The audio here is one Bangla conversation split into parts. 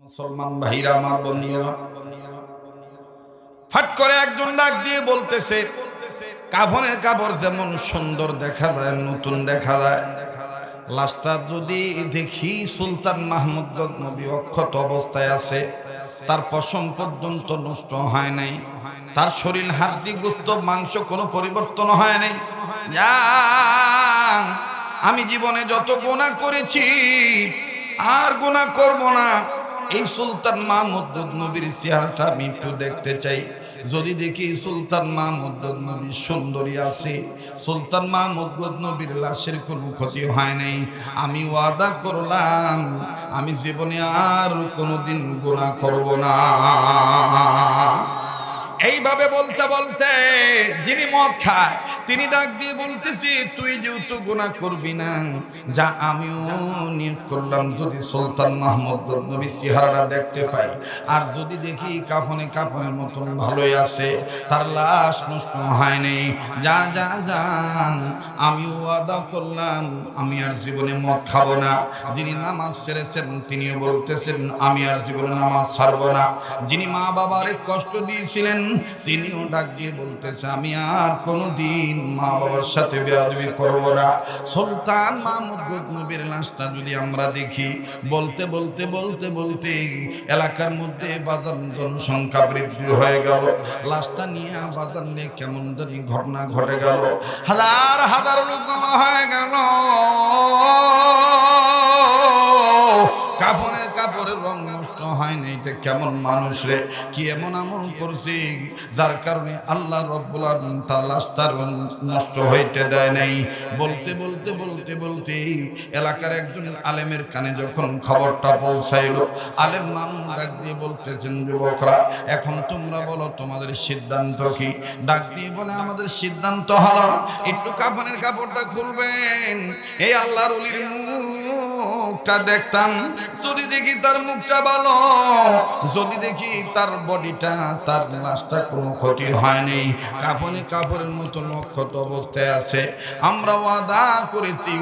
মুসলমান ভাইরা আমার বন্ধুরা, ফাট করে একজন ডাক দিয়ে বলতেছে, কাফনের কাপড় যেমন সুন্দর দেখা যায়, নতুন দেখা যায়, লাশটা যদি দেখি সুলতান মাহমুদ গজনবী অক্ষত অবস্থায় আছে, তার পশম পর্যন্ত নষ্ট হয় নাই, তার শরীর হাড্ডি গোস্ত মাংস কোনো পরিবর্তন হয় নাই। আমি জীবনে যত গুনাহ করেছি আর গুনাহ করব না, এই সুলতান মাহমুদ গজনবীর চেহারাটা আমি একটু দেখতে চাই। যদি দেখি সুলতান মাহমুদ গজনবী সুন্দরী আছে, সুলতান মাহমুদ গজনবীর লাশের কোনো ক্ষতি হয় নাই, আমি ওয়াদা করলাম আমি জীবনে আর কোনোদিন গুনাহ করব না। এইভাবে বলতে বলতে যিনি মদ খায় তিনি ডাক দিয়ে বলতেছি, তুই যেহেতু গুনাহ করবি না, যা আমিও নিয়ত করলাম যদি সুলতান মাহমুদ গজনবীর চেহারাটা দেখতে পাই, আর যদি দেখি কাফনের মতন ভালোই আছে, তার লাশ নষ্ট হয় নাই, যা যা যা আমিও ওয়াদা করলাম আমি আর জীবনে মদ খাবো না। যিনি নামাজ ছেড়েছেন তিনিও বলতেছেন আমি আর জীবনে নামাজ ছাড়বো না। যিনি মা বাবারে কষ্ট দিয়েছিলেন তিনিও ডাক দিয়ে বলতেছে আমি আর কোনোদিন মা বাবার সাথে বেয়াদবি করব না। সুলতান মাহমুদ গজনবীর লাশটা যদি আমরা দেখি, বলতে বলতে বলতে বলতে এলাকার মধ্যে বাজার জনসংখ্যা বৃদ্ধি হয়ে গেল, লাশটা নিয়ে বাজার নিয়ে কেমন জানি ঘটনা ঘটে গেল, হাজার হাজার লোক জমা হয়ে গেল। কাপড়ের রং নষ্ট হয় না, এটা কেমন মানুষ রে, কি এমন আমল করছে যার কারণে আল্লাহ রাব্বুল আলামিন তার লাশটার নষ্ট হইতে দেয় নাই। বলতে বলতে বলতে বলতে এলাকার একজন আলেমের কানে যখন খবরটা পৌঁছাইল, আলেম মানুষ ডাক দিয়ে বলতেছেন, যুবকরা এখন তোমরা বলো তোমাদের সিদ্ধান্ত কি? ডাক দিয়ে বলে আমাদের সিদ্ধান্ত হলো একটু কাফনের কাপড়টা খুলবেন, এই আল্লাহর ওলির মুখটা দেখতাম, যদি দেখি তার মুখটা ভালো, যদি দেখি তার বডিটা তার লাশটা কোনো ক্ষতি হয়নি, কাপড়ের মতো নক্ষত অবস্থায় আছে, আমরা ওয়াদা করেছি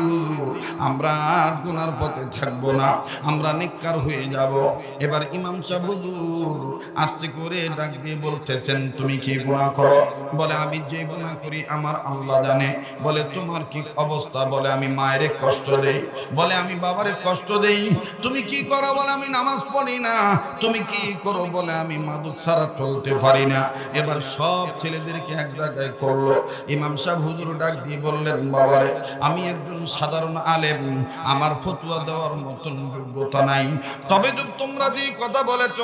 আমরা আর গুনার পথে থাকবো না, আমরা নেককার হয়ে যাব। এবার ইমাম সাহেব হুজুর আস্তে করে ডাক দিয়ে বলতেছেন, তুমি কি গুনাহ করো? বলে আমি যে গুনাহ করি আমার আল্লাহ জানে। বলে তোমার কি অবস্থা? বলে আমি মায়েরে কষ্ট দেই। বলে আমি বাবারে কষ্ট দেই। তুমি কি করো? বলে আমি নামাজ পড়ি না। তুমি কি করো? বলে আমি মাদক ছাড়া চলতে পারি না। এবার সব ছেলেদেরকে এক জায়গায় করলো। ইমাম সাহেব হুজুর ডাক দিয়ে বললেন, বাবারে আমি একজন সাধারণ আলেম, আমার ফতোয়া দেওয়ার মতন যোগ্যতা নাই, তবে তোমরা যে কথা বলেছ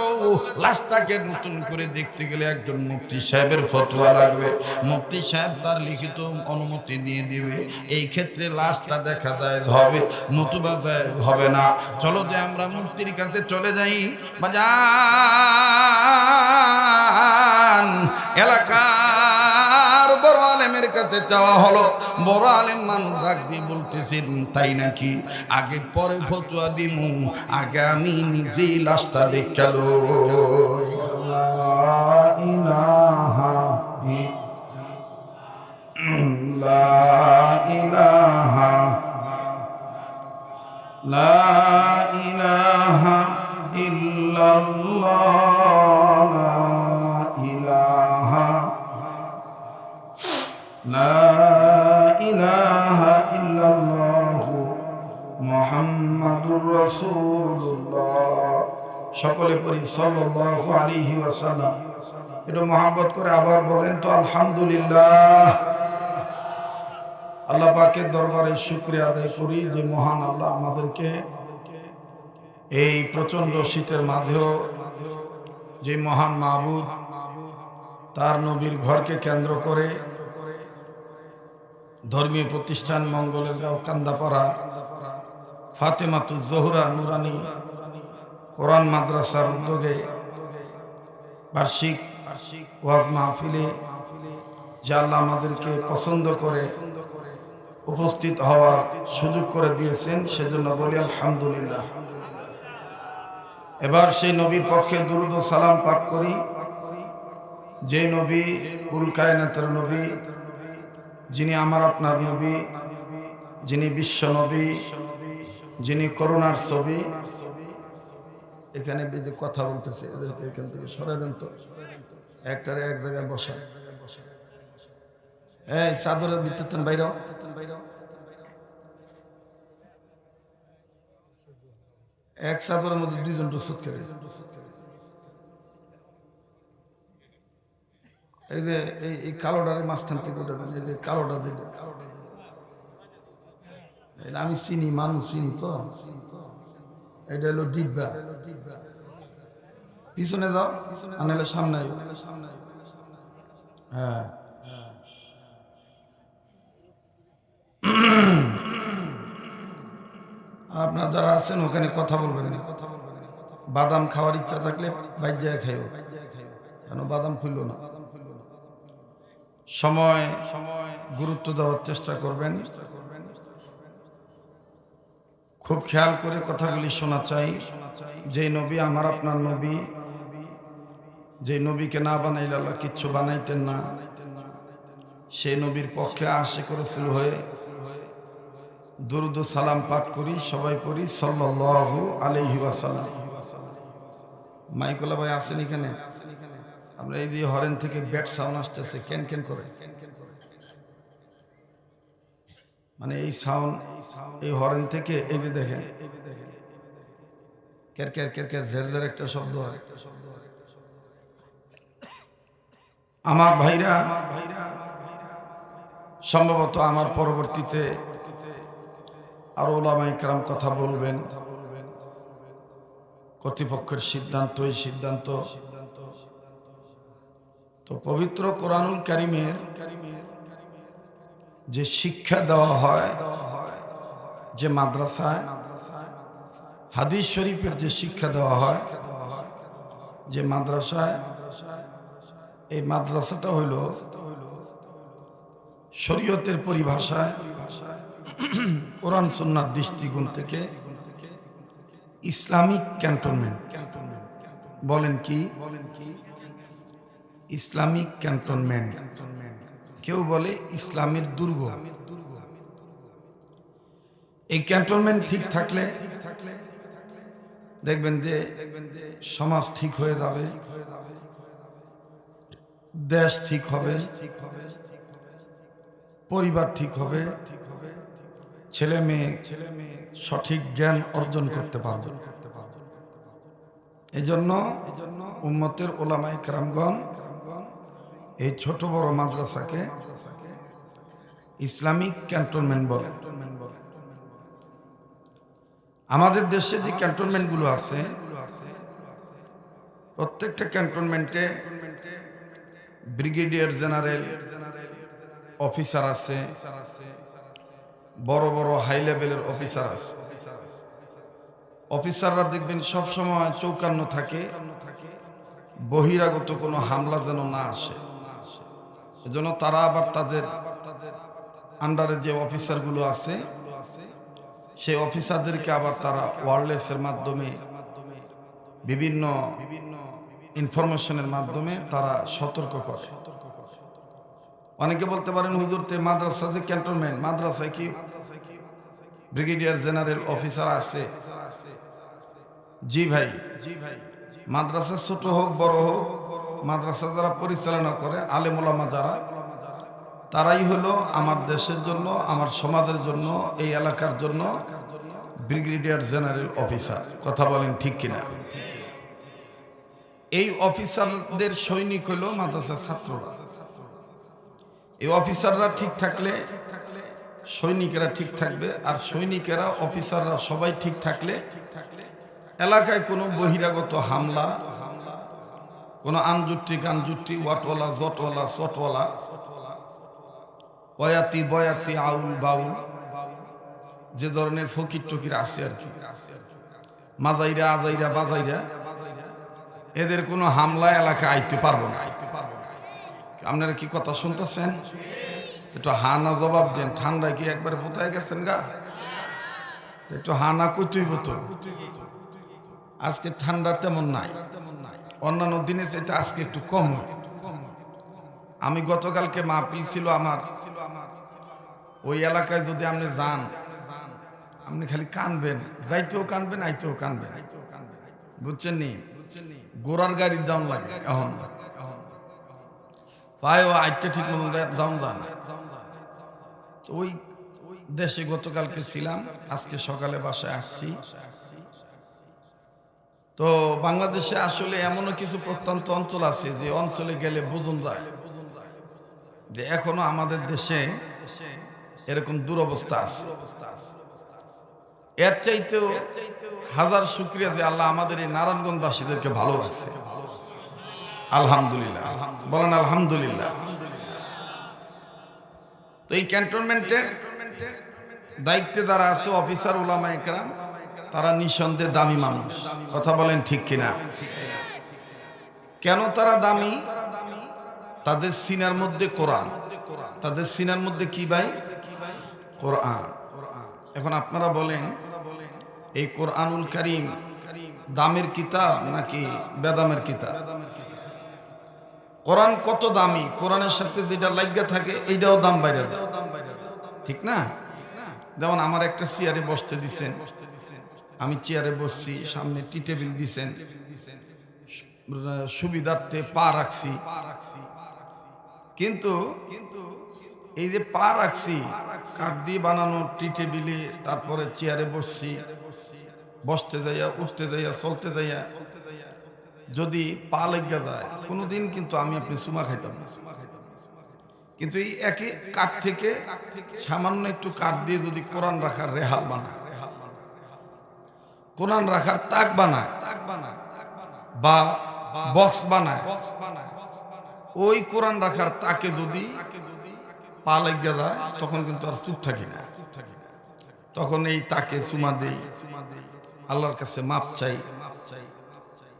লাশটাকে নতুন করে দেখতে গেলে একজন মুফতি সাহেবের ফতোয়া লাগবে, মুফতি সাহেব তার লিখিত অনুমতি দিয়ে দিবে, এই ক্ষেত্রে লাশটা দেখা যায় হবে, নতুবা যায় হবে না। চলো যে আমরা মুফতির কাছে চলে যাই। বাজান এলাকার বড় আলেমের কাছে যাওয়া হলো। বড় আলেম মানুষ ডাক দিয়ে বলতেছেন, তাই নাকি? আগে পরে ফতোয়া দিমু, আগে আমি নিজেই লাশটা দেখাল। মুহাম্মাদুর রাসূলুল্লাহ। সকলে পড়ি সাল্লাল্লাহু আলাইহি ওয়াসাল্লাম। একটু মহব্বত করে আবার বলেন তো আলহামদুলিল্লাহ। আল্লাহ পাকের দরবারে শুকরিয়া আদায় করি যে মহান আল্লাহ আমাদেরকে এই প্রচণ্ড শীতের মাঝেও যে মহান মাবুদ তার নবীর ঘরকে কেন্দ্র করে ধর্মীয় প্রতিষ্ঠান মঙ্গলের গাঁও কান্দাপাড়া ফাতেমাতুজ জোহরা নুরানি কোরআন মাদ্রাসার উদ্যোগে বার্ষিক ওয়াজ মাহফিলে যে আল্লাহ আমাদেরকে পছন্দ করে উপস্থিত হওয়ার সুযোগ করে দিয়েছেন, সেজন্য বলি আলহামদুলিল্লাহ। এবার সেই নবীর পক্ষে দুরূদ ও সালাম পাঠ করি, যে নবী কুল কায়নাতের নবী, যিনি আমার আপনার নবী, যিনি বিশ্ব নবী, যিনি করুণার ছবি, এখানে যে কথা বলতেছে এদেরকে এখান থেকে সরাই দেন তো, একটারে এক জায়গায় বসা। এই চাদরের ভিতর বাইরে এক চাদরের মধ্যে দুইজন রসুদ খেলে। এই যে এই কালোটারে মাঝখান থেকে ওটা দেন, এই যে কালোটা যেটা আমি চিনি, মানুষ চিনি তো। এটা হলো ডিব্বা। পিছনে যাও, আনালে সামনে। হ্যাঁ, আপনার যারা আছেন ওখানে কথা বলবেন না। বাদাম খাওয়ার ইচ্ছা থাকলে বাইরে খাইও, কেন বাদাম খুললো না। সময় গুরুত্ব দেওয়ার চেষ্টা করবেন। খুব খেয়াল করে কথাগুলি শোনা চাই। যে নবী আমার আপনার নবী, যে নবীকে না বানাইলে আল্লাহ কিচ্ছু বানাইতেন না, সেই নবীর পক্ষে আশিক রাসূল হয়ে দুরুদ ও সালাম পাঠ করি, সবাই পড়ি সাল্লাল্লাহু আলাইহি ওয়াসাল্লাম। মাইকুল্লাহ ভাই আছেন এখানে? আমরা এই যে হরেন থেকে ব্যাট সাউন্ড আসতেছে, ক্যান ক্যান করে, মানে এই সাউন্ড, এই হরেন থেকে এই যে দেখেন ক্যার ক্যার ক্যার ক্যার ঝের ঝের একটা শব্দ হয়। আমার ভাইরা সম্ভবত আমার পরবর্তীতে আরো ওলামায়ে কেরাম কথা বলবেন। কর্তৃপক্ষের সিদ্ধান্ত, এই সিদ্ধান্ত তো পবিত্র কোরআনুল কারীমের যে শিক্ষা দেওয়া হয়, যে মাদ্রাসায় হাদিস শরীফের যে শিক্ষা দেওয়া হয়, যে মাদ্রাসায়, এই মাদ্রাসাটা হইল শরীয়তের পরিভাষায় কোরআন সুন্নাহর দৃষ্টিকোণ থেকে ইসলামিক ক্যান্টনমেন্ট। বলেন কি? Islamic cantonment. কেউ বলে ইসলামের দুর্গ। এই ক্যান্টনমেন্ট ঠিক থাকলে দেখবেন যে সমাজ ঠিক হয়ে যাবে, দেশ ঠিক হবে, পরিবার ঠিক হবে, ছেলে মেয়ে সঠিক জ্ঞান অর্জন করতে পারবে। এই জন্য উম্মতের ওলামায়ে কেরামগণ এই ছোট বড় মাদ্রাসাকে ইসলামিক ক্যান্টনমেন্ট বলে। আমাদের দেশে যে ক্যান্টনমেন্টগুলো আছে, প্রত্যেকটা ক্যান্টনমেন্টে ব্রিগেডিয়ার জেনারেল অফিসার আছে, বড় বড় হাই লেভেলের অফিসার আছে। অফিসাররা দেখবেন সবসময় চৌকান্ন থাকে, বহিরাগত কোনো হামলা যেন না আসে। এজন্য তারা আবার তাদের আন্ডারে যে অফিসারগুলো আছে, সেই অফিসারদেরকে আবার তারা ওয়্যারলেসের মাধ্যমে, বিভিন্ন ইনফরমেশনের মাধ্যমে তারা সতর্ক করে। অনেকে বলতে পারেন হুজুর তে মাদ্রাসা যে ক্যান্টনমেন্ট, মাদ্রাসায় কি ব্রিগেডিয়ার জেনারেল অফিসার আছে? জি ভাই, মাদ্রাসা ছোট হোক বড় হোক, মাদ্রাসা যারা পরিচালনা করে আলেম ওলামা যারা, তারাই হলো আমার দেশের জন্য, আমার সমাজের জন্য, এই এলাকার জন্য ব্রিগেডিয়ার জেনারেল অফিসার। কথা বলেন ঠিক কিনা? এই অফিসারদের সৈনিক হলো মাদ্রাসার ছাত্ররা। এই অফিসাররা ঠিক থাকলে সৈনিকেরা ঠিক থাকবে, আর সৈনিকেরা অফিসাররা সবাই ঠিক থাকলে এলাকায় কোনো বহিরাগত হামলা, কোনো আনজুট্টি ওয়াটওয়ালা জটওয়ালা চটওয়ালা, বয়াতি বয়াতি আউল বাউল, যে ধরনের ফকির টকির আছে আর কি, মাজাইরা আজাইরা বাজাইরা, এদের কোনো হামলা এলাকায় আইতে পারবো না। আপনারা কি কথা শুনতেছেন? একটু হানা জবাব দেন। ঠান্ডা কি একবার কোথায় গেছেন গা? একটু হানা কইতেই হতো। আজকে ঠান্ডা তেমন নাই, অন্যান্য দিনে সেটা আজকে একটু কম হয়। আমি গতকালকে মাহফিল ছিল আমার, ওই এলাকায় যদি আপনি যান, আপনি খালি কানবেন, যাইতেও কানবেন, আইতেও কানবেন। বুঝছেন নি? গোড়ার গাড়ির দাম লাগে এখন পায়ও আইটা ঠিক মতো দাম যায় না। ওই দেশে গতকালকে ছিলাম, আজকে সকালে বাসায় আসছি। তো বাংলাদেশে আসলে এমনও কিছু প্রত্যন্ত অঞ্চল আছে যে অঞ্চলে গেলে বোঝন যায় যে এখনো আমাদের দেশে এরকম দুরবস্থা আছে। এর চাইতেও হাজার শুকরিয়া যে আল্লাহ আমাদের এই নারায়ণগঞ্জবাসীদেরকে ভালো রাখছে। আলহামদুলিল্লাহ, বলেন আলহামদুলিল্লাহ। তো এই ক্যান্টনমেন্টের দায়িত্বে যারা আছে অফিসার উলামায়ে কেরাম, তারা নিঃসন্দেহে দামি মানুষ। কথা বলেন ঠিক কিনা? কেন তারা দামি? তাদের সিনার মধ্যে কোরআন, তাদের সিনার মধ্যে কি ভাই? কোরআন। এখন আপনারা বলেন এই কোরআনুল কারীম দামের কিতাব নাকি বেদামের কিতাব? কোরআন কত দামি, কোরআনের সাথে যেটা লাগিয়ে থাকে এইটাও দাম বাইরে যায়, ঠিক না? যেমন আমার একটা চেয়ারে বসতে দিছেন, আমি চেয়ারে বসছি, সামনে টি টেবিল দিছেন, সুবিধার্থে পা রাখছি, কিন্তু এই যে পা রাখছি কাঠ দিয়ে বানানো টি টেবিলে, তারপরে চেয়ারে বসছি, বসতে যাইয়া উঠতে যাইয়া চলতে যাইয়া যদি পা লেগে যায় কোনোদিন কিন্তু আমি আপনি চুমা খাইতাম না। কিন্তু এই একই কাঠ থেকে সামান্য একটু কাঠ দিয়ে যদি কোরআন রাখার রেহাল বানায়, কোরআন রাখার তাক বানায় বা বক্স বানায়, ওই কোরআন রাখার তাকে যদি পা লেগে যায় তখন কিন্তু আর চুপ থাকি না, তখন এই তাকে চুমা দেই, আল্লাহর কাছে মাপ চাই।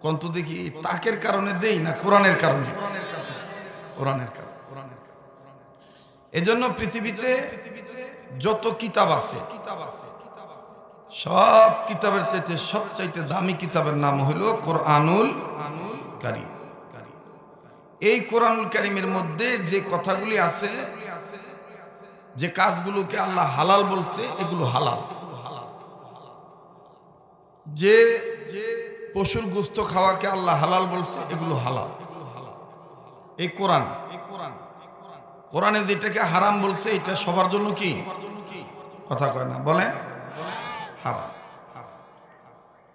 কন্ত দেখি তাকের কারণে দেই না কোরআনের কারণে? কোরআনের কারণে। এজন্য পৃথিবীতে যত কিতাব আছে সব কিতাবের চাইতে সবচাইতে দামি কিতাবের নাম হলো কোরআনুল কারীম। এই কোরআনুল কারীমের মধ্যে যে কথাগুলি আছে, যে কাজগুলোকে আল্লাহ হালাল বলছে, এগুলো হালাল। যে পশুর গোশত খাওয়াকে আল্লাহ হালাল বলছে, এগুলো হালাল। এই কোরআন, কোরআনে যেটাকে হারাম বলছে এটা সবার জন্য কি কথা কয় না, বলে হারাম।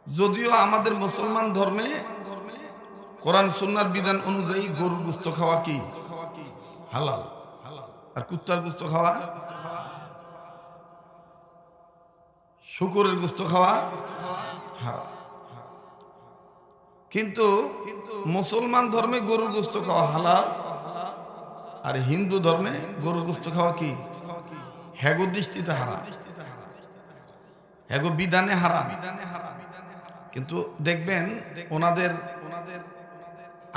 যদিও আমাদের মুসলমান ধর্মে কোরআন সুন্নাহর বিধান অনুযায়ী গরুর গোশত খাওয়া কি হালাল, আর কুত্তার গোশত খাওয়া, শুকরের গোশত খাওয়া হারাম। কিন্তু মুসলমান ধর্মে গরুর গোশত খাওয়া হালাল, আর হিন্দু ধর্মে গরুর গোশত খাওয়া কি হেগো দৃষ্টিতে হারাম, হেগো বিধানে হারাম। কিন্তু দেখবেন ওনাদের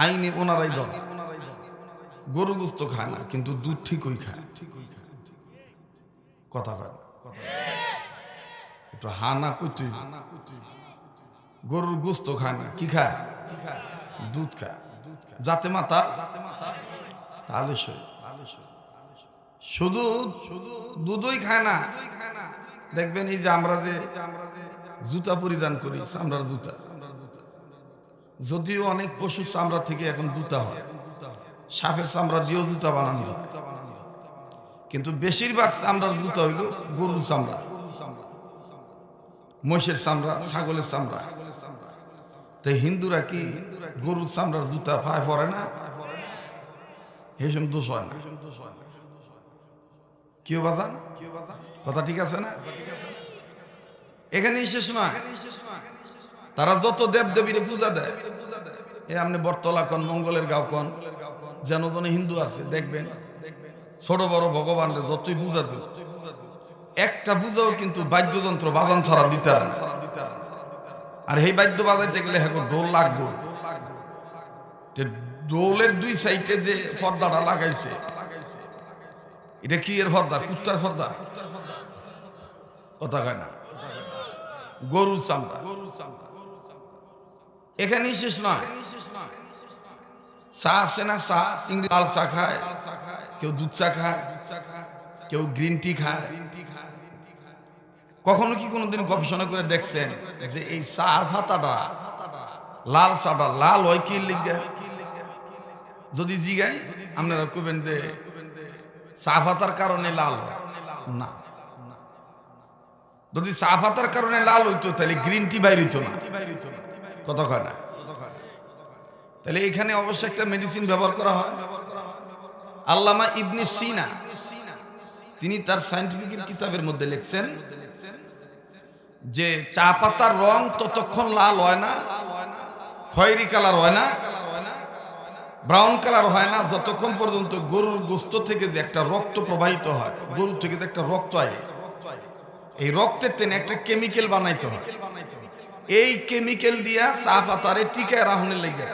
আইনে ওনারাই ধরে গরু গোশত খায় না, কিন্তু দুধ ঠিকই খায়। কথা কয় একটু হানা কইতে, গরুর গোশত খায় না, কি খায়? দুধ খায়। যাতে মাতা তাহলে শুধু দুধই খায় না। দেখবেন এই যে আমরা যে জুতা পরিধান করি, চামড়ার জুতা, যদিও অনেক পশুর চামড়া থেকে এখন জুতা হয়, সাপের চামড়া দিয়েও জুতা বানানো হয়, কিন্তু বেশিরভাগ চামড়ার জুতা হইল গরুর চামড়া, মহিষের চামড়া, ছাগলের চামড়া। তাই হিন্দুরা কি গরুর চামড়ার জুতা পায়ে পরে না? এইসব দোষ হয় না। কেউ বাজান কথা ঠিক আছে না? এখানেই শেষ না। তারা যত দেব দেবীরে পূজা দেয়, এ আপনি বটতলা কন, মঙ্গলের গাঁও কন, যেন যেন হিন্দু আছে, দেখবেন ছোট বড় ভগবানরে যতই পূজা দেব, একটা পূজাও কিন্তু বাদ্যযন্ত্র বাজান ছাড়া দিতে না। আর এই বাদ্য বাজাইতে গেলে এখন ঢোল লাগবে। ঢোলের দুই সাইডে যে পর্দাটা লাগাইছে, এটা কি এর পর্দা? কুত্তার পর্দা? কথা কয় না, গরুর চামড়া। এখানেই শেষ নয়। চা আছে না, চা ইংরেজি লাল চা খায়, কেউ দুধ চা খায়, কেউ গ্রিন টি খায়। কখনো কি কোনোদিন গবেষণা করে দেখছেন যে এই চার পাতাটা লাল চাটা লাল হয় কি লিগা? যদি জিগাই আপনারা কইবেন যে চা পাতার কারণে লাল না। যদি চা পাতার কারণে লাল হইতো তাহলে গ্রিন টি বাইর হইতো না। কথা কয় না? তাহলে এখানে অবশ্যই একটা মেডিসিন ব্যবহার করা হয়। আল্লামা ইবনে সিনা তিনি তার সায়েন্টিফিক কিতাবের মধ্যে লিখছেন যে চা পাতার রং ততক্ষণ লাল হয় না, খয়েরি কালার হয় না, ব্রাউন কালার হয় না, যতক্ষণ পর্যন্ত গরুর গোশত থেকে যে একটা রক্ত প্রবাহিত হয়, গরু থেকে যে একটা রক্ত হয়, এই রক্তের তেনে একটা কেমিক্যাল বানাইতে হয়। এই কেমিক্যাল দিয়া চা পাতারে টিকায় রাখনের লেগে,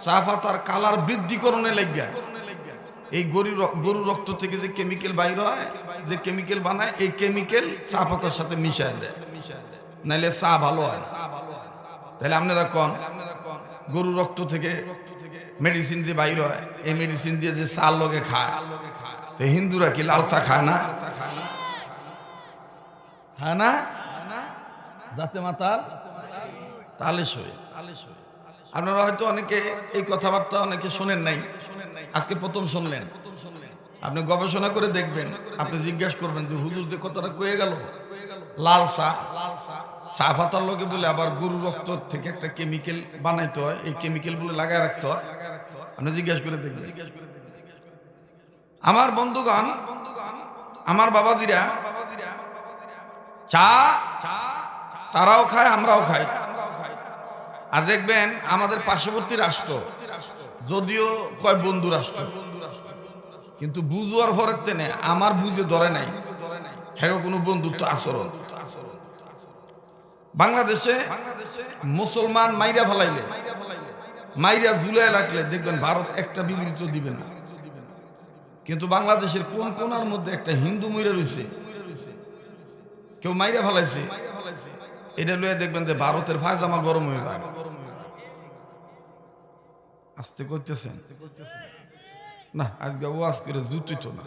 চা পাতার কালার বৃদ্ধিকরণে লেগে এই গরুর রক্ত থেকে যে কেমিক্যাল বাইর হয়, যে কেমিক্যাল বানায়, এই কেমিক্যাল চা পাতার সাথে মিশায় দেয়, নাইলে চা ভালো হয় না। তাহলে আপনারা কোন গরুর রক্ত থেকে মেডিসিন যে বাইর হয়, এই মেডিসিন দিয়ে যে চার লগে খায়, তো হিন্দুরা কি লাল চা খায় না? খায় না? যাতে মাতাল তালে শোয়। আপনারা হয়তো অনেকে এই কথাবার্তা অনেকে শোনেন নাই, আজকে প্রথম শুনলেন। আপনি গবেষণা করে দেখবেন, আপনি জিজ্ঞাসা করবেন যে হুজুর যে কথাটা কয়ে গেল লাল চা, চা পাতার লোকে বলে আবার গরুর রক্ত থেকে একটা কেমিক্যাল বানাইতে হয়, এই কেমিক্যাল বলে লাগায় রাখতে হয়। আপনি জিজ্ঞাসা করে দেখবেন। আমার বন্ধুগণ, আমার বাবাজিরা, চা তারাও খায়, আমরাও খাই। আর দেখবেন আমাদের পার্শ্ববর্তী রাষ্ট্র, যদিও কয় বন্ধু রাষ্ট্র, কিন্তু বুঝুয়ার ভরের তেনে আমার বুঝে ধরে নাই, হ্যাঁ কোনো বন্ধুত্ব আচরণ। বাংলাদেশে মুসলমান মাইরা ফেলাইলে, মাইরা ঝুলাই রাখলে দেখবেন ভারত একটা বিবৃত দিবে না। কিন্তু বাংলাদেশের কোন কোনার মধ্যে একটা হিন্দু মইরা রয়েছে, কেউ মাইরা ফেলাইছে, এটা লয়ে দেখবেন যে ভারতের পায়জামা গরম হয়ে যায়। আস্তে করতেছেন না, আজকে ওয়াজ করে জুতুই তো না,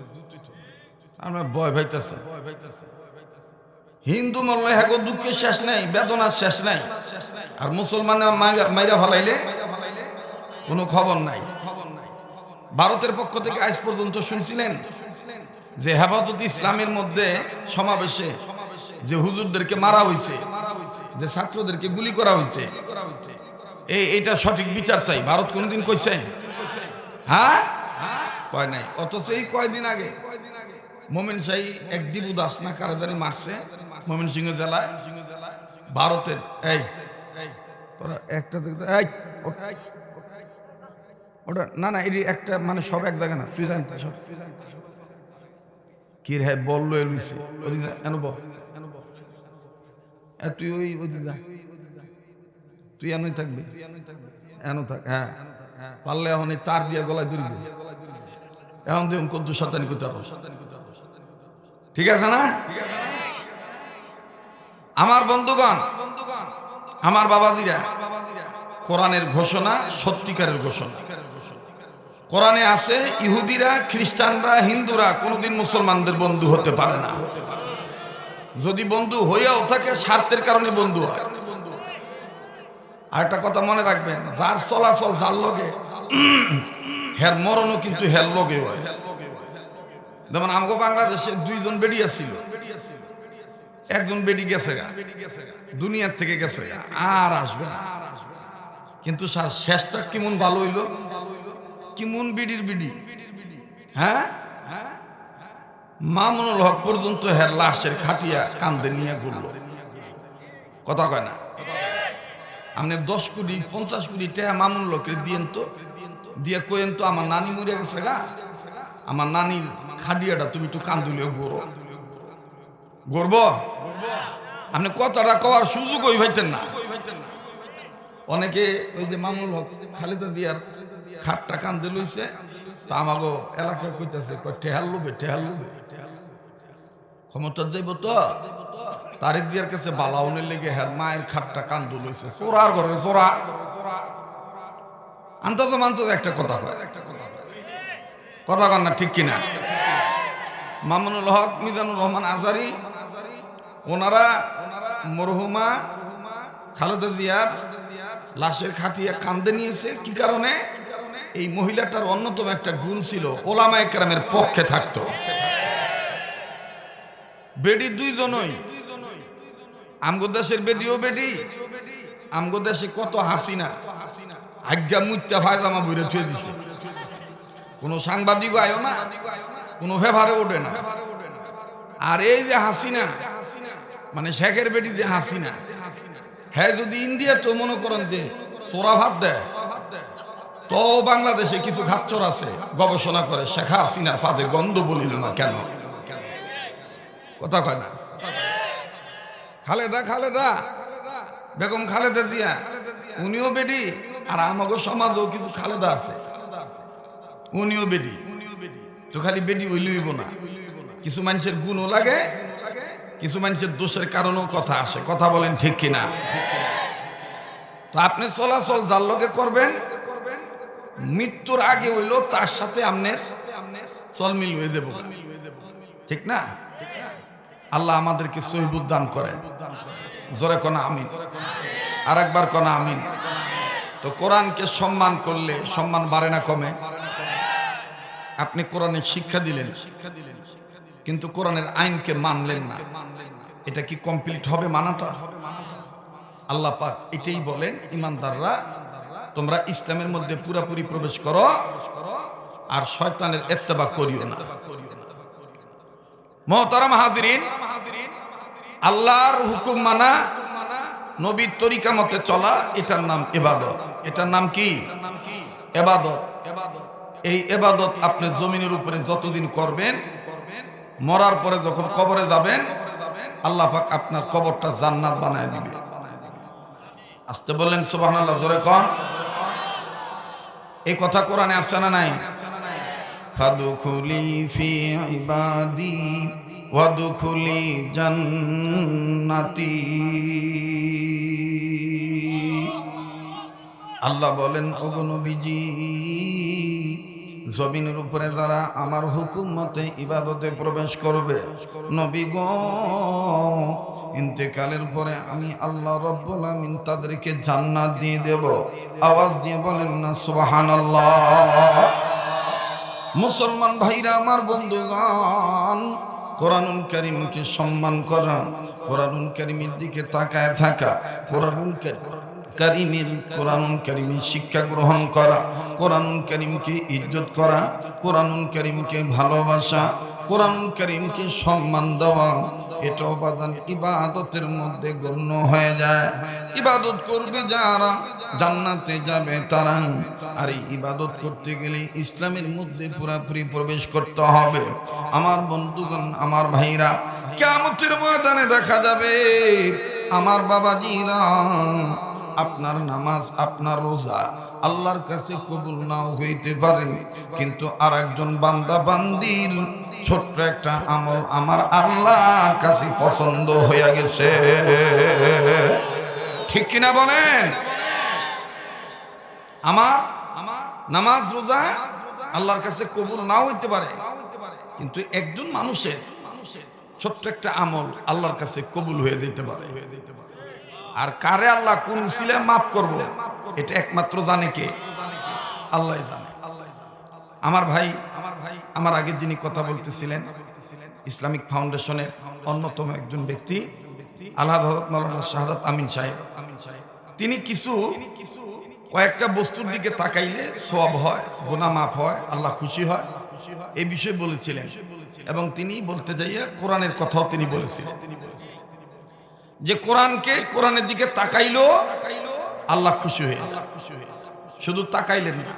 আমরা ভয় পাইতেছে। হিন্দু মরলে হ্যাঁ দুঃখের শেষ নাই, বেদনার শেষ নাই, আর মুসলমান মাইরা ফেলাইলে কোনো খবর নাই। ভারতের পক্ষ থেকে আজ পর্যন্ত শুনছিলেন যে হেফাজত ইসলামের মধ্যে সমাবেশে যে হুজুরদেরকে মারা হয়েছে, যে ছাত্রদেরকে গুলি করা হয়েছে, এইটা সঠিক বিচার চাই, ভারত কোনদিন কইছে? হ্যাঁ, কয় নাই। অথচ এই কয়দিন আগে মোমেন শাহী এক দিবু দাস না কারা জানি মারছে ময়মনসিংহ জেলায়। ভারতের এই তোরা একটা ওটা না না, এটি একটা মানে সব এক জায়গা না, তুই জানতে সব কি রে বললো এলুইছে এন বল, তুই ওই যা, তুই এনই থাকবি, এন থাক। হ্যাঁ, পারলে এখন এই তার দিয়ে গলায় ধরবি, এখন দেখুন কত শতানি করতে পারবো। ঠিক আছে না? আমার বন্ধুগণ, আমার বাবাজিরা, কোরআনের ঘোষণা সত্যিকারের ঘোষণা। কোরআনে আছে ইহুদিরা, খ্রিস্টানরা, হিন্দুরা কোনোদিন মুসলমানদের বন্ধু হতে পারে না। যদি বন্ধু হইয়াও থাকে স্বার্থের কারণে বন্ধু হয়। আর একটা কথা মনে রাখবেন, যার চলাচল যার লগে, হের মরণও কিন্তু হের লগে হয়। যেমন আমাকে বাংলাদেশে দুইজন বেড়িয়া ছিল, একজন বেডি গেছে গা, দুনিয়ার থেকে গেছে গা, আর আসবে না। কিন্তু স্যার শেষটা কেমন ভালো হইলো, কেমন বিডির বিডি। হ্যাঁ, মামুনুল হক পর্যন্ত হের লাশের খাটিয়া কান্দে নিয়ে ঘুরলো। কথা কয় না? আপনি 10 কোটি 50 কোটি টাকা মামুনুল হকের দিয়েন তো, দিয়ে কইেন তো আমার নানি মরে গেছে গা, আমার নানির খাটিয়াটা তুমি তো কান্দুলিও গড়ো, গর্ব। আপনি কথাটা কওয়ার সুযোগ ওই ভাইতেন না। অনেকে ওই যে মামুনুল হক খালেদা জিয়ার খাটটা কান্দে লইছে, তা আমাগো এলাকায় কইতেছে টেহাল লোবে, টেহাল লোবে, ক্ষমতার যাইব তো তারেক জিয়ার কাছে বালাউনের লেগে হ্যার মায়ের খাটটা কান্দু লইছে। চোরার ঘরে চোরা আন্তাজ মান্তাজ একটা কথা কয়, কথা কন না ঠিক কিনা? মামুনুল হক, মিজানুর রহমান আজারি, ওনারা মরহুমা খালেদা জিয়ার লাশের খাটিয়া কান্দে নিয়েছে কি কারণে? এই মহিলাটার অন্যতম একটা গুণ ছিল, ওলামায়ে কেরামের পক্ষে থাকতো। বেডি দুইজনই, আমগো দেশের বেডিও বেডি, আমগো দেশে কত হাসিনা আজ্ঞা মুত্যা ফায়জামা বইরে থুয়ে দিছে, কোনো সাংবাদিক আয়ো না, কোনো ফেভারে ওঠে না। আর এই যে হাসিনা, মানে শেখের বেটি যে হাসিনা, হ্যাঁ যদি ইন্ডিয়া তো মনে করেন যে চোরা ভাত দেয়, তো বাংলাদেশে কিছু খাচ্চর আছে গবেষণা করে শেখ হাসিনার পাতে গন্ধ বলিল না কেন, কথা কয় না। খালেদা বেগম খালেদা জিয়া উনিও বেডি, আর আমাগো সমাজও কিছু খালেদা আছে, উনিও বেডি। তো খালি বেডি হইলইব না, কিছু মানুষের গুণও লাগে, কিছু মানুষের দোষের কারণেও কথা আসে। কথা বলেন ঠিক কিনা? তো আপনি চলাচল যার লগে করবেন, মৃত্যুর আগে হইল তার সাথে আপনার চলমিল হয়ে যাব, ঠিক না? আল্লাহ আমাদেরকে সহিবুদ দান করেন। জোরে কোনা আমিন, আর একবার কোনা আমিন। তো কোরআনকে সম্মান করলে সম্মান বাড়ে না কমে? আপনি কোরআনের শিক্ষা দিলেন, কিন্তু কোরআনের আইনকে মানলেন না, এটা কি কমপ্লিট হবে মানাটা? আল্লাহ পাক এটাই বলেন, ইমানদাররা তোমরা ইসলামের মধ্যে পুরাপুরি প্রবেশ করো আর শয়তানের ইত্তেবা করিও না। মুহতারাম হাজিরিন, আল্লাহর হুকুম মানা, নবীর তরিকা মতে চলা, এটার নাম ইবাদত। এটার নাম কি? ইবাদত। এই ইবাদত আপনি জমিনের উপরে যতদিন করবেন, মরার পরে যখন কবরে যাবেন, আল্লাহ পাক আপনার কবরটা জান্নাত বানায় দিবে। আসতে বললেন সুবহানাল্লাহ, জোরে কোন। এই কথা কোরআনে আছে না নাই? ফাদখুলি ফি ইবাদি ওয়াদখুলি জান্নাতি। আল্লাহ বলেন, ওগো নবীজি, জমিনের উপরে যারা আমার হুকুম মতে ইবাদতে প্রবেশ করবে, নবী গো, ইন্তেকালের পরে আমি আল্লাহ রাব্বুল আমিন তাদেরকে জান্নাত দিয়ে দেব। আওয়াজ দিয়ে বলেন না সুবহানাল্লাহ। মুসলমান ভাইরা আমার, বন্ধুগণ, কোরআনুল কারীমকে সম্মান করা, কোরআনুল কারীমের দিকে তাকায় থাকা, কোরআনুল কারীমের শিক্ষা গ্রহণ করা, কোরআনুল কারীমকে ইজ্জত করা, কোরআনুল কারীমকে ভালোবাসা, কোরআনুল কারীমকে সম্মান দেওয়া, এটাও বাজান ইবাদতের মধ্যে গণ্য হয়ে যায়। ইবাদত করবে যারা, জান্নাতে যাবে তারা। আর এই ইবাদত করতে গেলে ইসলামের মধ্যে পুরোপুরি প্রবেশ করতে হবে। আমার বন্ধুগণ, আমার ভাইরা, কিয়ামতের ময়দানে দেখা যাবে আমার বাবাজিরা, আপনার নামাজ, আপনার রোজা আল্লাহর কাছে কবুল নাও হইতে পারে, কিন্তু আর একজন বান্দা বান্দির ছোট্ট একটা আমল আমার আল্লাহর কাছে পছন্দ হয়ে গেছে। ঠিক কিনা বলেন? আমার নামাজ রোজা আল্লাহর কাছে কবুল নাও হইতে পারে, কিন্তু একজন মানুষের ছোট্ট একটা আমল আল্লাহর কাছে কবুল হয়ে যেতে পারে। আর কারে আল্লাহ কোন উসিলায় মাফ করব, এটা একমাত্র জানে কে? আল্লাহ জানে। আমার ভাই, আমার আগে যিনি কথা বলতেছিলেন, ইসলামিক ফাউন্ডেশনের অন্যতম একজন ব্যক্তি আল্লাহ হযরত মাওলানা শাহাদাত আমিন সাহেব, তিনি কয়েকটা বস্তুর দিকে তাকাইলে সওয়াব হয়, গুনাহ মাফ হয়, আল্লাহ খুশি হয়, এই বিষয়ে বলেছিলেন। এবং তিনি বলতে যাইয়া কোরআনের কথাও তিনি বলেছিলেন যে কোরআনের দিকে তাকাইলো আল্লাহ খুশি হয়ে। শুধু তাকাইলেন না,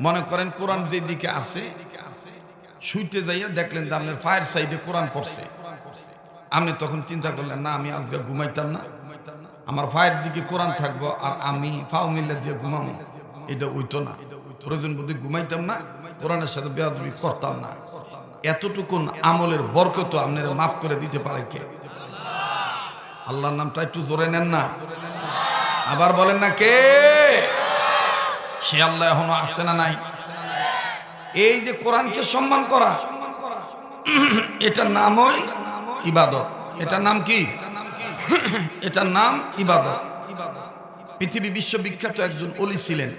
মনে করেন কোরআন যে দিকে আছে, শুইতে যাইয়া দেখলেন যে আপনার ফায়ার সাইডে কোরআন পড়ছে, আপনি তখন চিন্তা করলেন, না আমি আজকে ঘুমাইতাম না, আমার ফায়ার দিকে কোরআন থাকবো আর আমি ফাও মিল্লা দিয়ে ঘুমাবো, এটা হইতো না। প্রয়োজন বোধে ঘুমাইতাম না, কোরআনের সাথে বেয়াদবি করতাম না। এতটুকুন আমলের বরকত আপনারা মাফ করে দিতে পারে কে? আল্লাহর নামটা একটু জোরে নেন না, আবার বলেন না কে? সে আল্লাহ এখনো আসে না নাই? এই যে কোরআনকে সম্মান করা, এটার নামই ইবাদত। এটার নাম কি? এটার নাম ইবাদত। পৃথিবী বিশ্ববিখ্যাত একজন ওলি ছিলেন,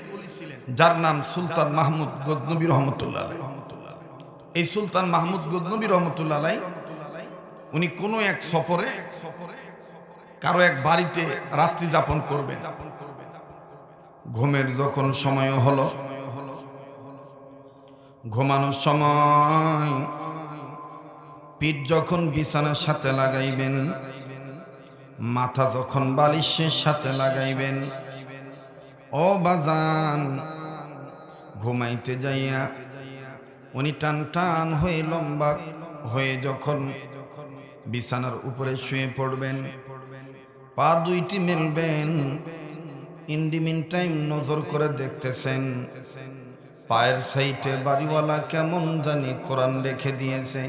যার নাম সুলতান মাহমুদ গজনবী রহমতুল্লাহ আলাইহি। এই সুলতান মাহমুদ গজনবী রহমতুল্লাহ আলাইহি উনি কোনো এক সফরে কারো এক বাড়িতে রাত্রি যাপন করবেন। ঘুমের যখন সময় হলো, ঘুমানোর সময় পিঠ যখন বিছানার সাথে লাগাইবেন, মাথা যখন বালিশের সাথে লাগাইবেন, ও বাজান ঘুমাইতে যাইয়া উনি টান টান হয়ে লম্বা হয়ে যখন বিছানার উপরে শুয়ে পড়বেন, পা দুইটি মেলবেন, ইন্ডিমিন টাইম নজর করে দেখতেছেন পায়ের সাইটে বাড়িওয়ালা কেমন জানি কোরআন রেখে দিয়েছে।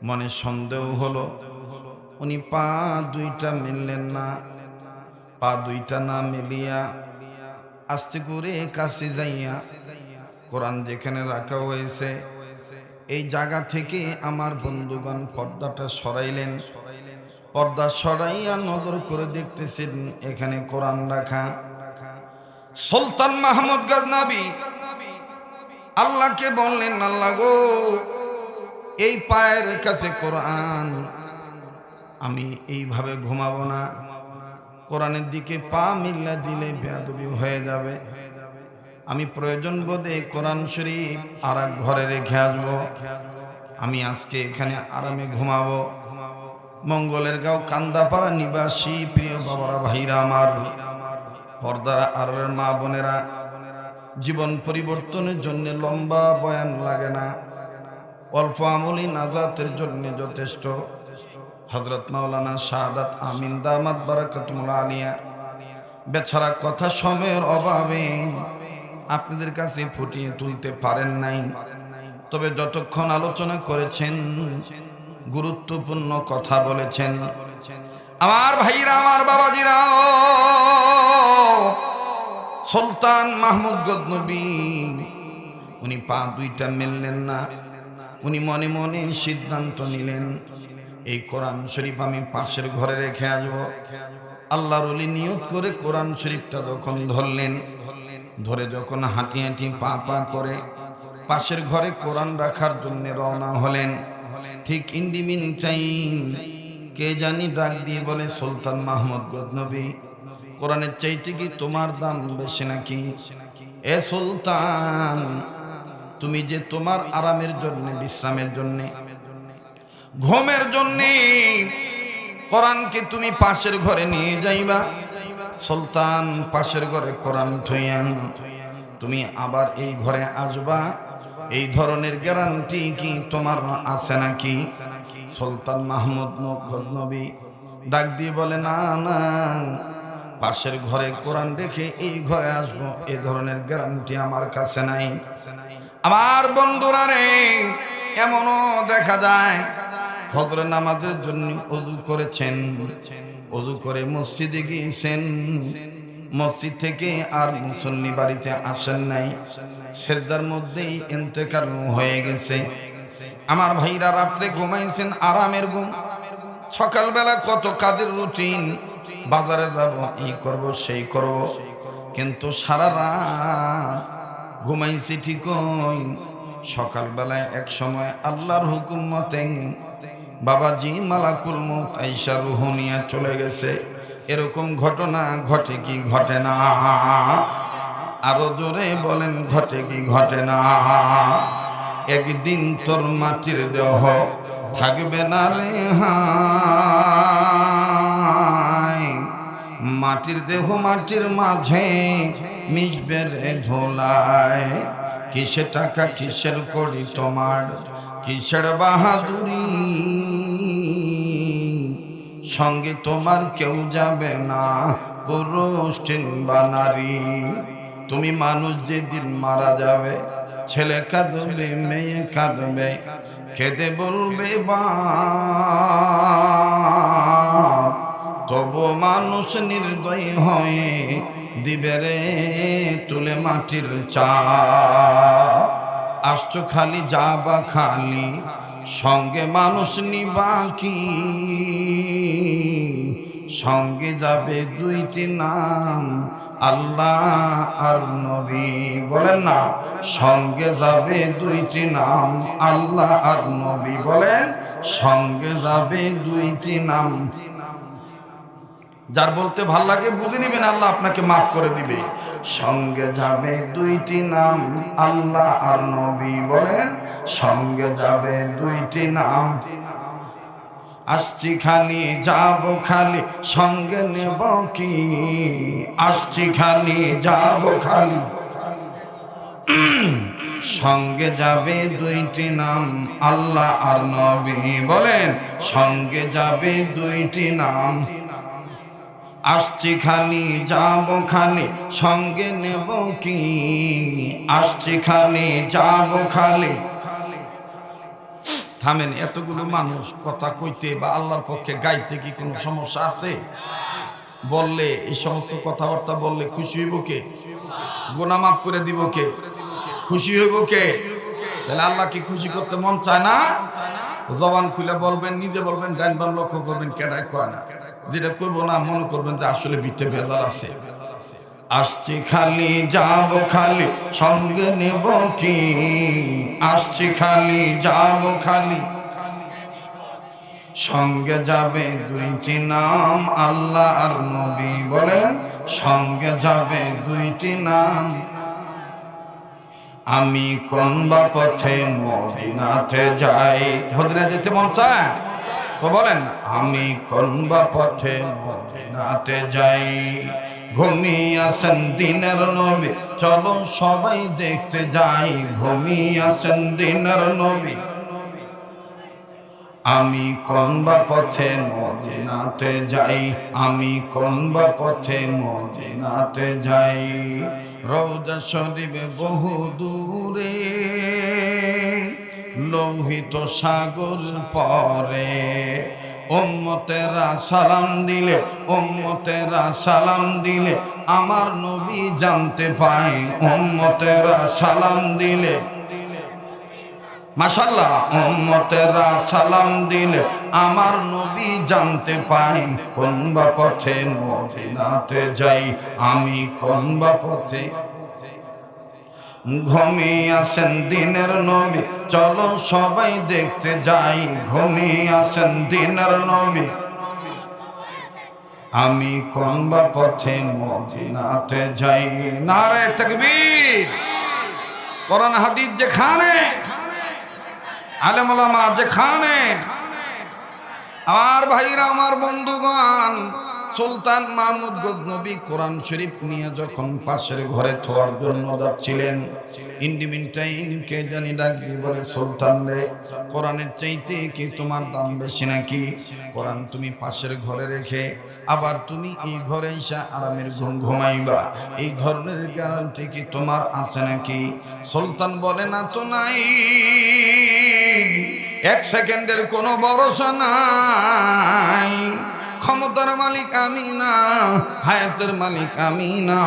মনে সন্দেহ হলো, উনি পা দুইটা মেললেন না। পা দুইটা না মেলিয়া আস্তে করে কাছে যাইয়া কোরআন যেখানে রাখা হয়েছে এই জায়গা থেকে আমার বন্ধুগণ পর্দাটা সরাইলেন। পর্দা সরাইয়া নজর করে দেখতেছেন এখানে কোরআন রাখা। সুলতান মাহমুদ গজনবী আল্লাহকে বললেন, আল্লাহ গো, এই পায়ের কাছে কোরআন, আমি এইভাবে ঘুমাবো না। কোরআনের দিকে পা মিল্লা দিলে বেয়াদবি হয়ে যাবে। আমি প্রয়োজন বোধে কোরআন শরীফ আর এক ঘরে রেখে আসবো। আমি আজকে এখানে আরামে ঘুমাবো। মঙ্গলের গাঁও কান্দাপাড়া নিবাসী প্রিয় বাবারা, ভাইরা আমার, পর্দার আড়ালের মা বোনেরা, জীবন পরিবর্তনের জন্য লম্বা বয়ান লাগে না, অল্প আমলি নাজাতের জন্য যথেষ্ট। হযরত মাওলানা শাহাদাত আমিন দামাত বারাকাতুল আলিয়া বেচারা কথা সময়ের অভাবে আপনাদের কাছে ফুটিয়ে তুলতে পারেন নাই। তবে যতক্ষণ আলোচনা করেছেন, গুরুত্বপূর্ণ কথা বলেছেন। আমার ভাইরা, আমার বাবাজিরা, সুলতান মাহমুদ গজনবী উনি পা দুইটা মেললেন না। উনি মনে মনে সিদ্ধান্ত নিলেন, এই কোরআন শরীফ আমি পাশের ঘরে রেখে আসবো। আল্লাহর ওলি নিয়ত করে কোরআন শরীফটা যখন ধরলেন, ধরে যখন হাঁটি হাঁটি পা পা করে পাশের ঘরে কোরআন রাখার জন্য রওনা হলেন, ঠিক ইন্ডিমিন টাইম কে জানি ডাক দিয়ে বলে, সুলতান মাহমুদ গজনবী, কোরআনের চাইতে কি তোমার দাম বেশি নাকি? এ সুলতান, তুমি যে তোমার আরামের জন্য, বিশ্রামের জন্য, ঘুমের জন্য কোরআনকে তুমি পাশের ঘরে নিয়ে যাইবা, সুলতান পাশের ঘরে কোরআন থইয়া তুমি আবার এই ঘরে আসবা, এই ধরনের গ্যারান্টি কি তোমার আছে নাকি? সুলতান মাহমুদ গজনবী ডাক দিয়ে বলে, না না, পাশের ঘরে কোরআন রেখে এই ঘরে আসবো এই ধরনের গ্যারান্টি আমার কাছে নাই। আমার বন্ধুরা রে, এমনও দেখা যায় ফজরের নামাজের জন্য ওযু করেছেন, ওযু করে মসজিদে গিয়েছেন, মসজিদ থেকে আর মুসল্লি বাড়িতে আসেন নাই, সেজদার মধ্যেই ইন্তেকাল হয়ে গেছে। আমার ভাইরা রাত্রে ঘুমাইছেন আরামের ঘুম, সকালবেলা কত কাজের রুটিন, বাজারে যাব, এই করব সেই করব, কিন্তু সারা রাত ঘুমাইছি ঠিকই, সকালবেলায় এক সময় আল্লাহর হুকুম মতে বাবাজি মালাকুল মউত আইসা রূহ নিয়ে চলে গেছে। এরকম ঘটনা ঘটে কি ঘটে না? আরো জোরে বলেন, ঘটে কি ঘটে না? একদিন তোর মাটির দেহ থাকবে না রে হায়, মাটির দেহ মাটির মাঝে মিশবে রে ধোলায়। কিসের টাকা কিসের করি তোমার, কিসের বাহাদুরি, সঙ্গে তোমার কেউ যাবে না, পুরুষ কিংবা নারী। তুমি মানুষ যেদিন মারা যাবে, ছেলে কাঁদবে, মেয়ে কাঁদবে, কেঁদে বলবে বাপ, তবু মানুষ নির্দয় হয়ে দিবে রে তুলে মাটির চাপ। আসছো খালি যাবা খালি, সঙ্গে মানুষ নিবা কি, সঙ্গে যাবে দুইটি নাম আল্লাহ আর নবী। বলেন না, সঙ্গে যাবে দুইটি নাম আল্লাহ আর নবী। বলেন, সঙ্গে যাবে দুইটি নাম। যার বলতে ভাল লাগে বুঝে নেবেন, আল্লাহ আপনাকে মাফ করে দিবে। সঙ্গে যাবে দুইটি নাম আল্লাহ আর নবী। বলেন, সঙ্গে যাবে দুইটি নাম। আসছি খালি যাব খালি, সঙ্গে নেব কি? আসছি খালি যাব খালি, সঙ্গে যাবে দুইটি নাম আল্লাহ আর নবী। বলেন, সঙ্গে যাবে দুইটি নাম। আসছি খালি যাব খালি, সঙ্গে নেব কি? আসছি খালি যাব খালি। থামেন, এতগুলো মানুষ কথা কইতে বা আল্লাহর পক্ষে গাইতে কি কোনো সমস্যা আছে? বললে, এই সমস্ত কথাবার্তা বললে খুশি হইব কে? গুনাহ মাফ করে দিব কে? খুশি হইব কে? তাহলে আল্লাহ কি খুশি করতে মন চায় না? জবান খুলে বলবেন, নিজে বলবেন, ডাইন বাম লক্ষ্য করবেন, কেডায় কয় না। যেটা কইব না মনে করবেন যে আসলে ভিতরে ভেজাল আছে। আসছি খালি যাব খালি, সঙ্গে নেব কি? আসছি খালি যাব খালি, সঙ্গে যাবে দুইটি নাম আল্লাহ আর নবী। বলেন, সঙ্গে যাবে দুইটি নাম। আমি কোন বা পথে মদিনাতে যাই। মদিনা যেতে মন চায় তো বলেন, আমি কোন বা পথে মদিনাতে যাই। ঘুমিয়ে আছেন দিনের নবী, চলো সবাই দেখতে যাই। ঘুমিয়ে আছেন দিনের নবী, আমি কোন বা পথে মদিনাতে যাই। আমি কোন বা পথে মদিনাতে যাই। রওজা শরীফ বহু দূরে, লোহিত সাগর পরে। উম্মতেরা সালাম দিলে, উম্মতেরা সালাম দিলে, আমার নবী জানতে পায়। উম্মতেরা সালাম দিলে, মাশাআল্লাহ, উম্মতেরা সালাম দিলে আমার নবী জানতে পাই। কোন বা পথে মদিনাতে যাই। আমি কোন বা পথে। ঘুমিয়ে আছেন দিনের নবী, চলো সবাই দেখতে যাই। ঘুমিয়ে আছেন দিনের নবী, আমি কোন বা পথে মদিনাতে যাই। নারে তাকবীর। কোরআন হাদিস যেখানে, আলেম ওলামা যেখানে, আমার ভাইরা, আমার বন্ধুগণ, সুলতান মাহমুদ গজনবী কোরআন শরীফ নিয়ে যখন পাশের ঘরে থোয়ার জন্য যাচ্ছিলেন, ইন্ডিমিনটাইন কে জানি ডাক দিয়ে বলে, সুলতান রে, কোরআনের চাইতে কি তোমার দাম বেশি নাকি? কোরআন তুমি পাশের ঘরে রেখে আবার তুমি এই ঘরে এসে আরামের ঘুম ঘুমাইবা, এই ধরনের গ্যারান্টি কি তোমার আছে নাকি? সুলতান বলে, না তো নাই, এক সেকেন্ডের কোনো ভরসা নাই। ক্ষমতার মালিক আমি না, হায়াতের মালিক আমি না,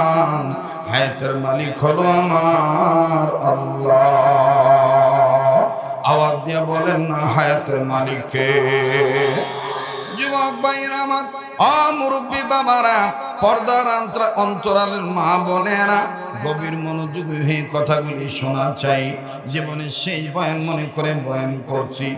হায়াতের মালিক হলো আমার আল্লাহ। আওয়াজ দিয়ে বলেন না, হায়াতের মালিক কে? যুবক ভাইরা আমার, মুরব্বী বাবারা, পর্দার অন্তরালের মা বোনেরা, গভীর মনোযোগ হয়ে কথাগুলি শোনা চাই। জীবনের শেষ বয়ান মনে করে বয়ান করছি।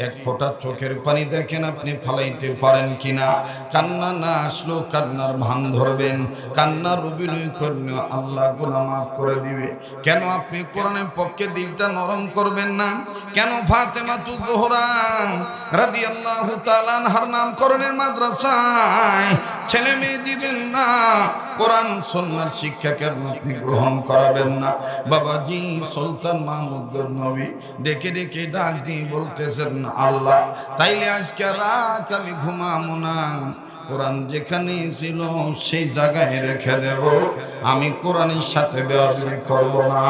এক ফোঁটা চোখের পানি দেখেন আপনি ফালাইতে পারেন কিনা? কান্না না আসলো কান্নার ভান ধরবেন। কান্নার অভিনয় করলে আল্লাহ গুনাহ মাফ করে দিবে। কেন আপনি কোরআনের পক্ষে দিলটা নরম করবেন না? কেন ফাতেমাতুজ জোহরা রাদিয়াল্লাহু তাআলা আনহার নামকরণের মাদ্রাসায় ছেলে মেয়ে দিবেন না? কোরআন সুন্নাহর শিক্ষা কেন আপনি গ্রহণ করাবেন না? বাবাজি সুলতান মাহমুদ গজনবী ডেকে ডেকে ডাক দিয়ে বলতেছেন, আল্লাহ, তাইলে আজকে রাত আমি ঘুমাবো না। কোরআন যেখানে ছিল সেই জায়গায় রেখে দেব, আমি কোরআনের সাথে বেয়াদবি করব না।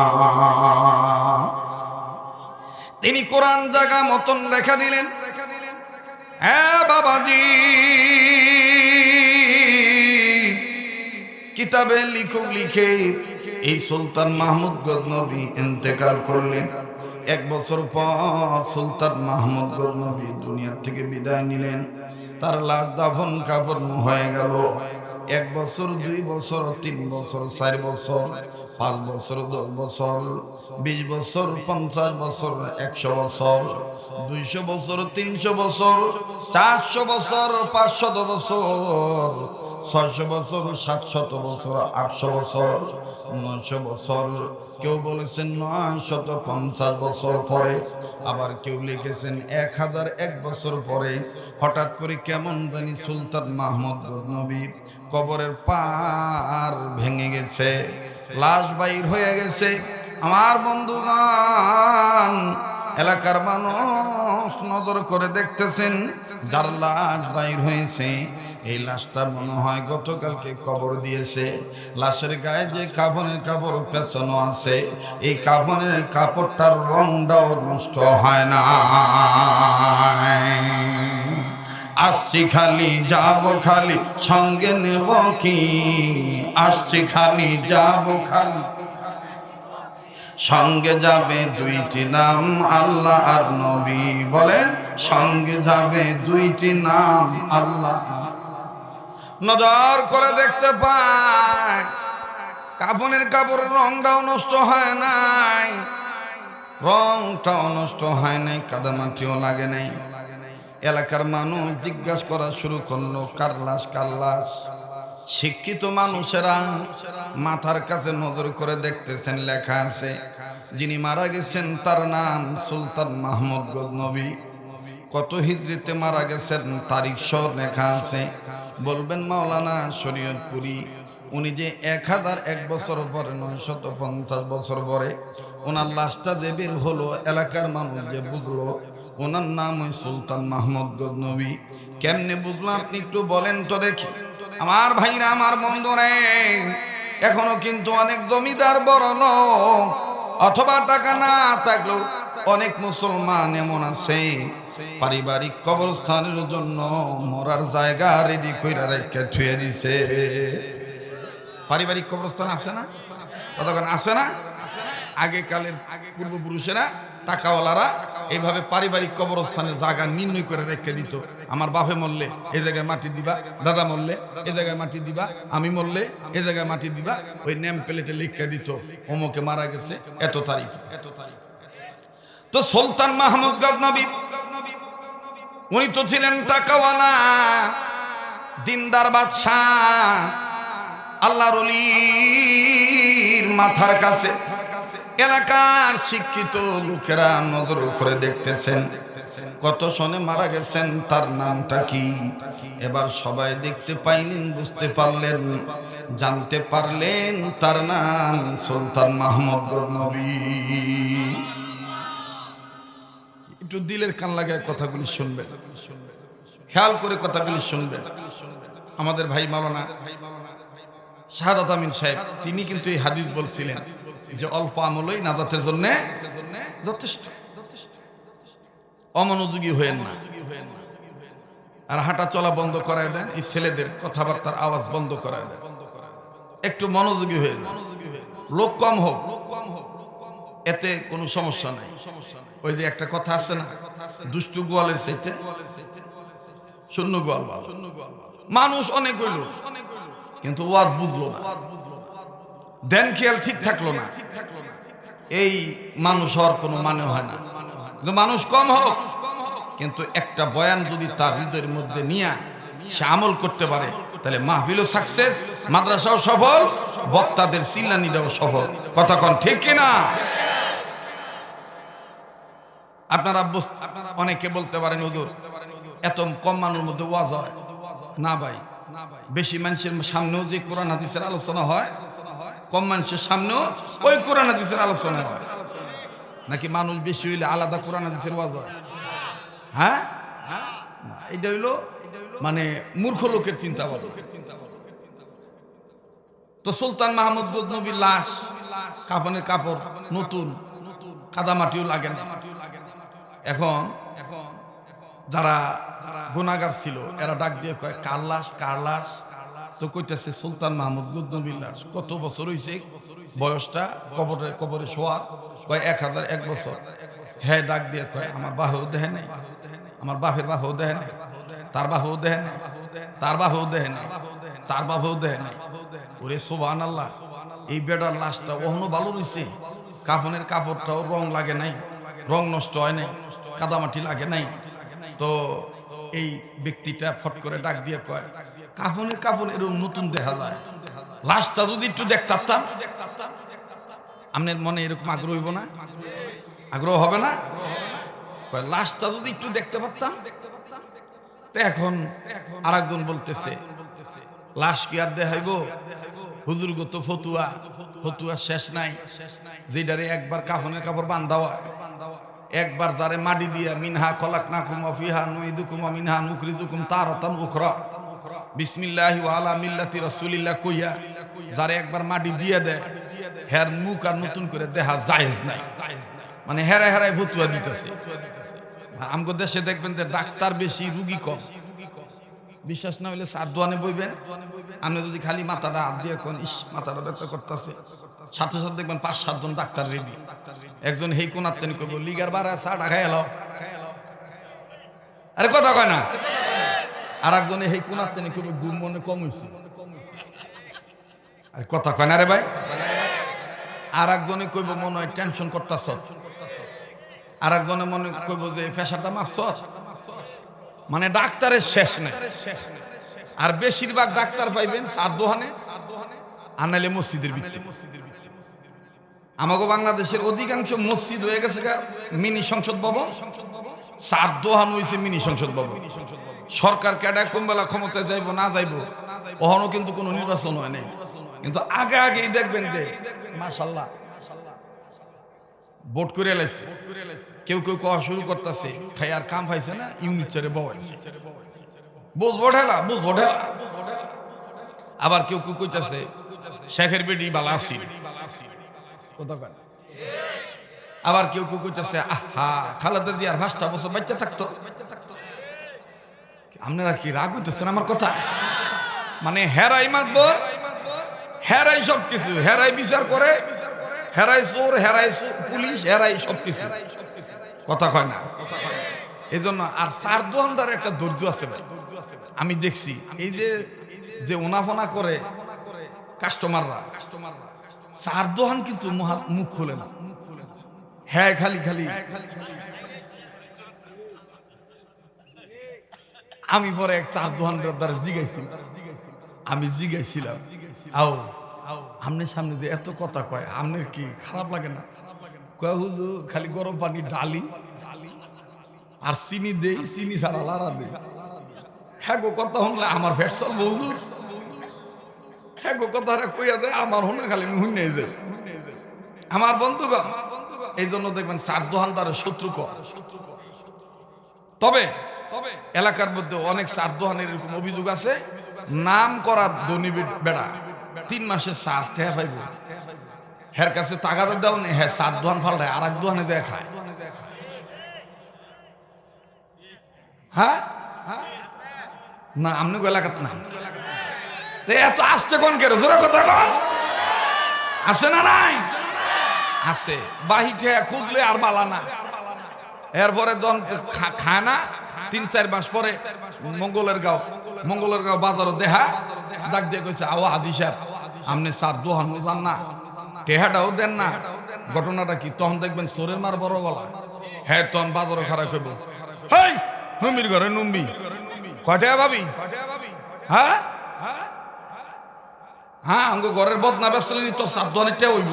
তিনি কোরআন জায়গা মতন রেখে দিলেন। হ্যাঁ বাবাজি, কিতাবে লিখে এই সুলতান মাহমুদ গজনবী ইন্তেকাল করলেন। এক বছর পর সুলতান মাহমুদ গজনবী দুনিয়া থেকে বিদায় নিলেন। তার লাশ দাফন কাফন হয়ে গেল। 1 বছর 2 বছর 3 বছর 4 বছর 5 বছর 10 বছর 20 বছর 50 বছর 100 বছর 200 বছর 300 বছর 400 বছর 500 বছর 600 বছর 700 বছর 800 বছর 900 বছর, কেউ বলেছেন 950 বছর পরে, আবার কেউ লিখেছেন 1001 বছর পরে। হঠাৎ করে কেমন জানি সুলতান মাহমুদ গজনবী কবরের পার ভেঙে গেছে, লাশ বাইর হয়ে গেছে। আমার বন্ধুগণ, এলাকার মানুষ নজর করে দেখতেছেন, যার লাশ বাইর হয়েছে এই লাশটা মনে হয় গতকালকে কবর দিয়েছে। লাশের গায়ে যে কাফনের কাপড় পেছানো আছে, এই কাফনের কাপড়টার রংটাও নষ্ট হয় না। আসছি খালি যাব খালি, সঙ্গে নেব কি? আসছি খালি যাব খালি, সঙ্গে যাবে 2টি নাম, আল্লাহ আর নবী। বলেন, সঙ্গে যাবে 2টি নাম, আল্লাহ। নজর করে দেখতে পায় কাফনের কাপড়ের রংটাও নষ্ট হয় নাই, রংটাও নষ্ট হয় নাই, কাদামাটিও লাগে নাই। এলাকার মানুষ জিজ্ঞাসা করা শুরু করলো, কার লাশ কার লাশ? শিক্ষিত মানুষেরা মাথার কাছে নজর করে দেখতেছেন, লেখা আছে যিনি মারা গেছেন তার নাম সুলতান মাহমুদ গজনবী। কত হিজরিতে মারা গেছেন তারিখ সহ লেখা আছে। বলবেন মাওলানা শরীয়তপুরী, উনি যে 1001 বছর পরে 950 বছর পরে ওনার লাশটা যে বের হলো, এলাকার মানুষ যে বুঝলো ওনার নাম ওই সুলতান মাহমুদ গজনবী। কেমনে বুঝলো আপনি একটু বলেন তো দেখি। আমার ভাইরা, আমার বন্ধুরা, এখনো কিন্তু অনেক জমিদার বড় লোক অথবা টাকা না থাকলেও অনেক মুসলমান এমন আছে পারিবারিক কবরস্থানের জন্য মরার জায়গা রেডি কইরা রেখে থুয়ে দিছে। পারিবারিক কবরস্থান আছে না? কতক্ষণ আছে না? আগে কালের পূর্বপুরুষেরা, টাকাওয়ালারা এইভাবে পারিবারিক কবরস্থানের জায়গা নির্ণয় করে রেখে দিত। আমার বাপে মরলে এই জায়গায় মাটি দিবা, দাদা মরলে এই জায়গায় মাটি দিবা, আমি মরলে এই জায়গায় মাটি দিবা। ওই নেম প্লেটে লিখে দিত অমুকে মারা গেছে এত তারিখ এত তারিখ। তো সুলতান মাহমুদ গজনবী উনি তো ছিলেন টাকাওয়ালা, দিনদার বাদশাহ, আল্লাহর ওলির মাথার কাছে এলাকার শিক্ষিত লোকেরা নজর করে দেখতেছেন কত সনে মারা গেছেন, তার নামটা কি? এবার সবাই দেখতে পাইলেন, বুঝতে পারলেন, জানতে পারলেন তার নাম সুলতান মাহমুদ গজনবী। একটু দিলের কান লাগায় কথাগুলি শুনবেন, খেয়াল করে কথাগুলি শুনবেন। আমাদের ভাই মাওলানা শাহাদাত আমিন সাহেব তিনি কিন্তু এই হাদিস বলছিলেন যে অল্প আমলই নাজাতের জন্য যথেষ্ট। অমনোযোগী হয়েন না, আর হাঁটা চলা বন্ধ করায় দেন, এই ছেলেদের কথাবার্তার আওয়াজ বন্ধ করায় দেন, একটু মনোযোগী হয়ে যান। লোক কম হোক, এতে কোনো সমস্যা নাই। ওই যে একটা কথা আছে না, দুষ্টু গোয়ালের চাইতে শূন্য গোয়াল ভালো। মানুষ অনেক হইল কিন্তু ওয়াজ বুঝলো না, দেন খেয়াল ঠিক থাকলো না, এই মানুষ হওয়ার কোনো মানে হয় না। কিন্তু মানুষ কম হোক, কিন্তু একটা বয়ান যদি তার হৃদয়ের মধ্যে নিয়ে সে আমল করতে পারে, তাহলে মাহফিলও সাকসেস, মাদ্রাসাও সফল, বক্তাদের চিল্লানিটাও সফল। কথা কোন ঠিক কিনা? আপনারা অনেকে বলতে পারেন হুজুর এত কম মানুষের মধ্যে ওয়াজ হয় না। ভাই, বেশি মানুষের সামনেও যে কোরআন হাদিসের আলোচনা হয়, কম মানুষের সামনেও ওই কোরআন হাদিসের আলোচনা হয়। নাকি মানুষ বেশি হইলে আলাদা কোরআন হাদিসের ওয়াজ হয়? হ্যাঁ, এটা হইলো মানে মূর্খ লোকের চিন্তা ভাবনা। তো সুলতান মাহমুদ গজনবীর লাশ, কাফনের কাপড় নতুন, কাদামাটিও লাগে না। এখন যারা গুনাহগার ছিল এরা ডাক দিয়ে কয় কার লাশ কার লাশ? তো কইতেছে সুলতান মাহমুদ গজনবীর লাশ। কত বছর হইছে বয়সটা কবরে কবরে শোয়ার? কয় 1001 বছর। হ্যাঁ, ডাক দিয়ে কয় আমার বাহেও দেহে নাই, আমার বাপের বাপেও দেহে নাই। তার বাপও দেহে নাই, তার বাপও দেহে নাই, তার বাপও দেহে নাই। ওরে সুবহানাল্লাহ, এই বেটার লাশটা ওহনো ভালো রয়েছে, কাফনের কাপড়টাও রং লাগে নাই, রং নষ্ট হয় নাই, কাদামাটি লাগে নাই। তো এই ব্যক্তিটা ফট করে ডাক দিয়ে কয়, কাফনের কাপড় এরকম নতুন দেখা যায়, লাশটা যদি একটু দেখতাম, আপনার মনে এরকম আগ্রহ হইব না? আগ্রহ হবে না? লাশটা যদি একটু দেখতে পারতাম। এখন আরেকজন বলতেছে, লাশ কি আর দেখাইব? হুজুর গো তো ফতুয়া, ফতুয়া শেষ নাই, যেটারে একবার কাফনের কাপড় বান্ধাওয়া, একবার যারে মাটি দিয়া মিনহা খলাকনাকুম ওয়া ফিহা নুইদুকুম ওয়া মিনহা নুখরিজুকুম তারাতান উখরা বিসমিল্লাহি ওয়া আলা মিল্লাতি রাসূলিল্লাহ কইয়া যারে একবার মাটি দিয়ে দেয়, হের মুখ আর নতুন করে দেখা জায়েজ নাই। মানে হেরা হেরাই ফতুয়া দিতেছে। আমগো দেশে দেখবেন যে ডাক্তার বেশি, রুগী কম। বিশ্বাস না হইলে সার দোয়ানে বইবেন, আপনি যদি খালি মাথাটা হাত দিয়ে কোন ইস মাথাটা ব্যথা করতেছে, সাথে সাথে দেখবেন 5-7 জন ডাক্তার রেডি। একজন হেই কোনার তেন কইব লিগার বাড়া চা ঢাকা এলো, আরে কথা কয় না। আর একজনে হেই কোনার তেন কইব ঘুম মনে কম হইছে, আরে কথা কয় না রে ভাই। আর একজনে কইব মনে হয় টেনশন করতেছ, আর একজনে মনে কইব যে প্রেসারটা মাপছ। মানে ডাক্তারের শেষ নেই। আর বেশিরভাগ ডাক্তার পাইবেন চার দোহানে, আনাইলে মসজিদের ভিতরে। আমাকে বাংলাদেশের অধিকাংশ মসজিদ হয়ে গেছে মিনি সংসদ ভবন, চার দোহান হয়েছে মিনি সংসদ ভবন। সরকার কেডা কোন বেলা ক্ষমতায় যাইব না যাইব, ওখানেও কিন্তু কোনো নির্বাচন হয় নাই। কিন্তু আগে আগেই দেখবেন যে মাশাআল্লাহ ভোট করে এলাইছে। কেউ কেউ কওয়া শুরু করতেছে, খাই আর কাম পাইছে না, ইউনিট চেয়ারে বসাইছে, বুঝবো ঢেলা, বুঝবো ঢেলা। আবার কেউ কেউ কইতাছে শেখের বেডি বালা আসি, আবার কেউ কেউ কইতাছে আহা খালেদা জিয়ার 5টা বছর বাচ্চা থাকতো। আপনারা কি রাগ হইতেছেন আমার কথা? মানে হেরাই মাতবো, হেরাই সব কিছু, হেরাই বিচার করে, হেরাই চোর, হেরাই পুলিশ, হেরাই সবকিছু। কথা কয় না। এই জন্য আর চার দোকানদার একটা ধৈর্য আছে ভাই, আমি দেখছি। এই যে ওনাফোনা করে কাস্টমাররা, চার দোকান কিন্তু মুখ খুলে না। হ্যাঁ খালি খালি আমি পরে এক চার দোকানদার দ্বারা জিগাইছিলাম আও আমনের সামনে যে এত কথা কয়, আমনের কি খারাপ লাগে না? কয় হুজুর খালি গরম পানি ডালি আর চিনি দেই, চিনি ছাড়া লাড়া দেই। হ্যাঁ গো কথা শুনলে আমার ফেট চল হুজুর, হ্যাঁ গো কথা কইয়া যায় আমার শুনে খালি শুনে যায় আমার বন্ধুগণ। এই জন্য দেখবেন চার দোকানদারের শত্রু কম। তবে এলাকার মধ্যে অনেক চার দোকানের এরকম অভিযোগ আছে, নাম করা ধনী বেড়া 3 মাসের চার টেহা পাইব, হের কাছে টাকা দাও নেই, হ্যাঁ চার দোকান ফাল্টায় আর এক দোকানে যায় খায়। হ্যাঁ না আপনি এলাকাত না, এত আসতে কোন কেন জোরে কথা কন, আছে না নাই? আছে। বাহিতে খুঁজলে আর বালা না। এরপরে যখন খায় না 3-4 মাস পরে মঙ্গলের গাঁও বাজারও দেহা ডাক দিয়ে কইছে আওয়া হাজি সাহেব আপনি চার দোহান যান না, টেহাটাও দেন না, ঘটনাটা কি? তখন দেখবেন চোরের মার বড় গলা। হ্যাঁ তখন বাজারও খারাপ হইব, হেই নুম্বির ঘরে নুম্বি কয়টা ভাবি? হ্যাঁ হ্যাঁ আমাকে ঘরের বদনা বেসলি তোর চার দোহানের টে হইব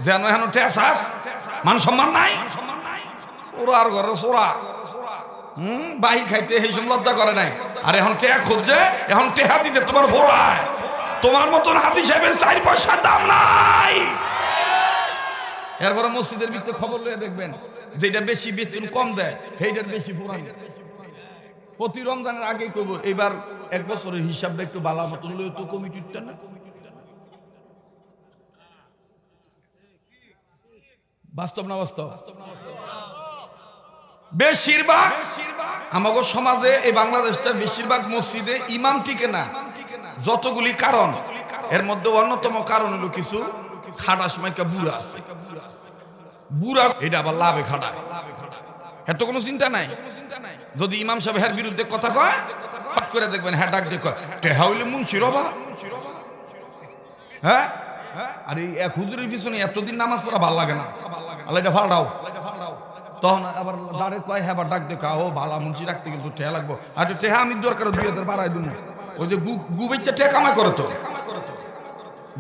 যেন হেন টে চাস, মান সম্মান নাই। চোরার ঘরে চোরা, বাহি খাইতে সেই সব লজ্জা করে নাই। আর এখন টেহা খুঁজছে, এখন টেহা দিতে তোমার ভোরায়, তোমার মতন হাজি সাহেবের 4 পয়সার দাম নাই। এরপরে মসজিদের ভিতরে খবর লয়ে দেখবেন যেটা বেশি বেতন কম দেয় সেইটার বেশি পুরান। প্রতি রমজানের আগেই কইব এবার 1 বছরের হিসাবটা একটু বালা মতন লই তো কমিটিটা না। বাস্তব না বাস্তব? বেশিরভাগ আমাদের সমাজে এই বাংলাদেশটার বেশিরভাগ মসজিদে ইমাম টিকে না। যতগুলি কারণ, এর মধ্যে অন্যতম কারণ হলো কিছু খাটাস মাইকা বুড়া আছে। বুড়া এটা আবার লাভে খাটায়। এত কোনো চিন্তা নাই। যদি ইমাম সাহেব এর বিরুদ্ধে কথা কয়, হট করে দেখবেন হ্যাঁ ডাক দিয়ে কয় টেহা হইলে মুন্সির অবা। হ্যাঁ, আর এই এক হুজুরের পিছনে এতদিন নামাজ পড়া ভালো লাগে না, আল্লাহ এটা ফালটাও। তখন আবার দাঁড়ে কয় হ্যাঁ আবার ডাক দিয়ে কা ও ভালা মুন্সি রাখতে কিন্তু টেহা লাগবো। আর টেহা আমি দরকার 2000 বাড়াই দিব। ওই যে গুবেচ্চা টেহা কামাই করে, তো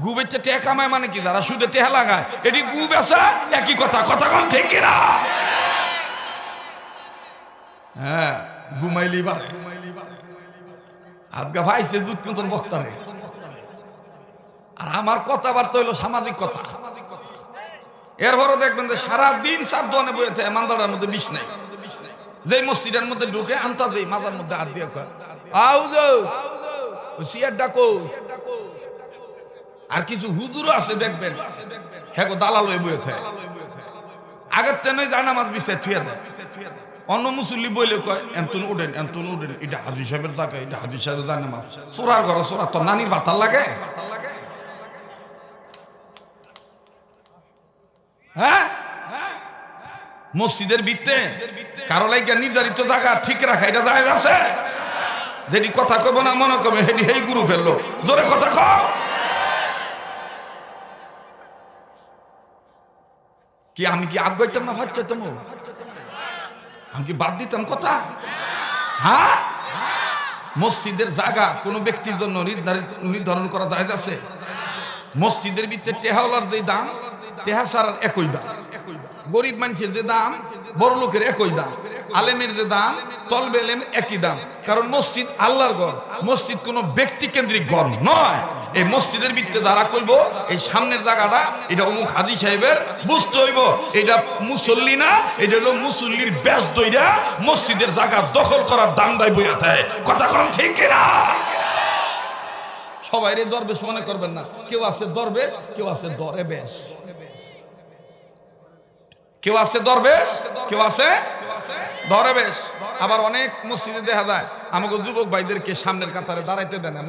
গুবেচ্চা টেহা কামায় মানে কি, যারা সুদে টেহা লাগায় এটি গু বেচা একই কথা, কথা কন ঠিক কিনা? হ্যাঁ, ঘুমাইলি বারে আজকে ভাইছে জুত মতন বক্তারে। আর আমার কথাবার্তা হইলো সামাজিক কথা। এরপরও দেখবেন যে সারাদিন সার দোয়ানে বইয়েছে, মান্দাটার মধ্যে বিষ নাই। যে মসজিদের মধ্যে ঢুকে আনতা যে মাজার মধ্যে হাত দিয়ে কয় আউ যাও সিয়ার ডাকো। আর কিছু হুজুরও আছে দেখবেন হ্যাঁ গো দালাল হয়ে বইয়েছে, আগের তেনে যায় নামাজ বিছায় থুয়ে দেয়। অন্য মুসল্লি বইলে কয় এন্তন উঠেন এন্তন উঠেন, এটা হাজি সাহেবের জায়গা, এটা হাজি সাহেবের যায় নামাজ। সোরার ঘরে সোরা, তোর নানির বাতার লাগে? হ্যাঁ, মসজিদের ভিত্তে কারো লাইগা নির্ধারিত জায়গা ঠিক রাখা এটা জায়েজ আছে? যেটি কথা কব না মনে কবে হেডি হেই গুরু ফেললো, জোরে কথা কও। কি আমি কি আগাইতাম না ভাত চাইতাম? আমি কি বাদ দিতাম কথা? হ্যাঁ, মসজিদের জায়গা কোন ব্যক্তির জন্য নির্ধারণ করা জায়েজ আছে? মসজিদের ভিতরে টেহাওয়ালার যে দাম, টেহা ছাড়ার একই দাম। গরিব মানুষের যে দাম, বড় লোকের একই দাম। আলেমের যে দাম, তলবে আলেমের একই দাম। কারণ মসজিদ আল্লাহর ঘর, মসজিদ কোনো ব্যক্তি কেন্দ্রিক ঘর নয়। এই মসজিদের ভিতরে যারা কইব এই সামনের জায়গাটা এটা অমুক হাজী সাহেবের, বুঝতে হইব এটা মুসল্লি না, এটা হলো মুসল্লির বেশ দইরা মসজিদের জায়গা দখল করার দান্দায় বইয়া থাকে। কথা কোন ঠিক কিনা? সবাই রে দরবেশ মনে করবেন না। কেউ আছে দরবেশ, কেউ আছে দরে বেশ। কেউ আছে দরবেশ, কেউ আছে ধরে বেশ। আবার অনেক মসজিদে দেখা যায় আমাকে যুবক ভাইদেরকে সামনের কাতারে দাঁড়াইতে দেয় না,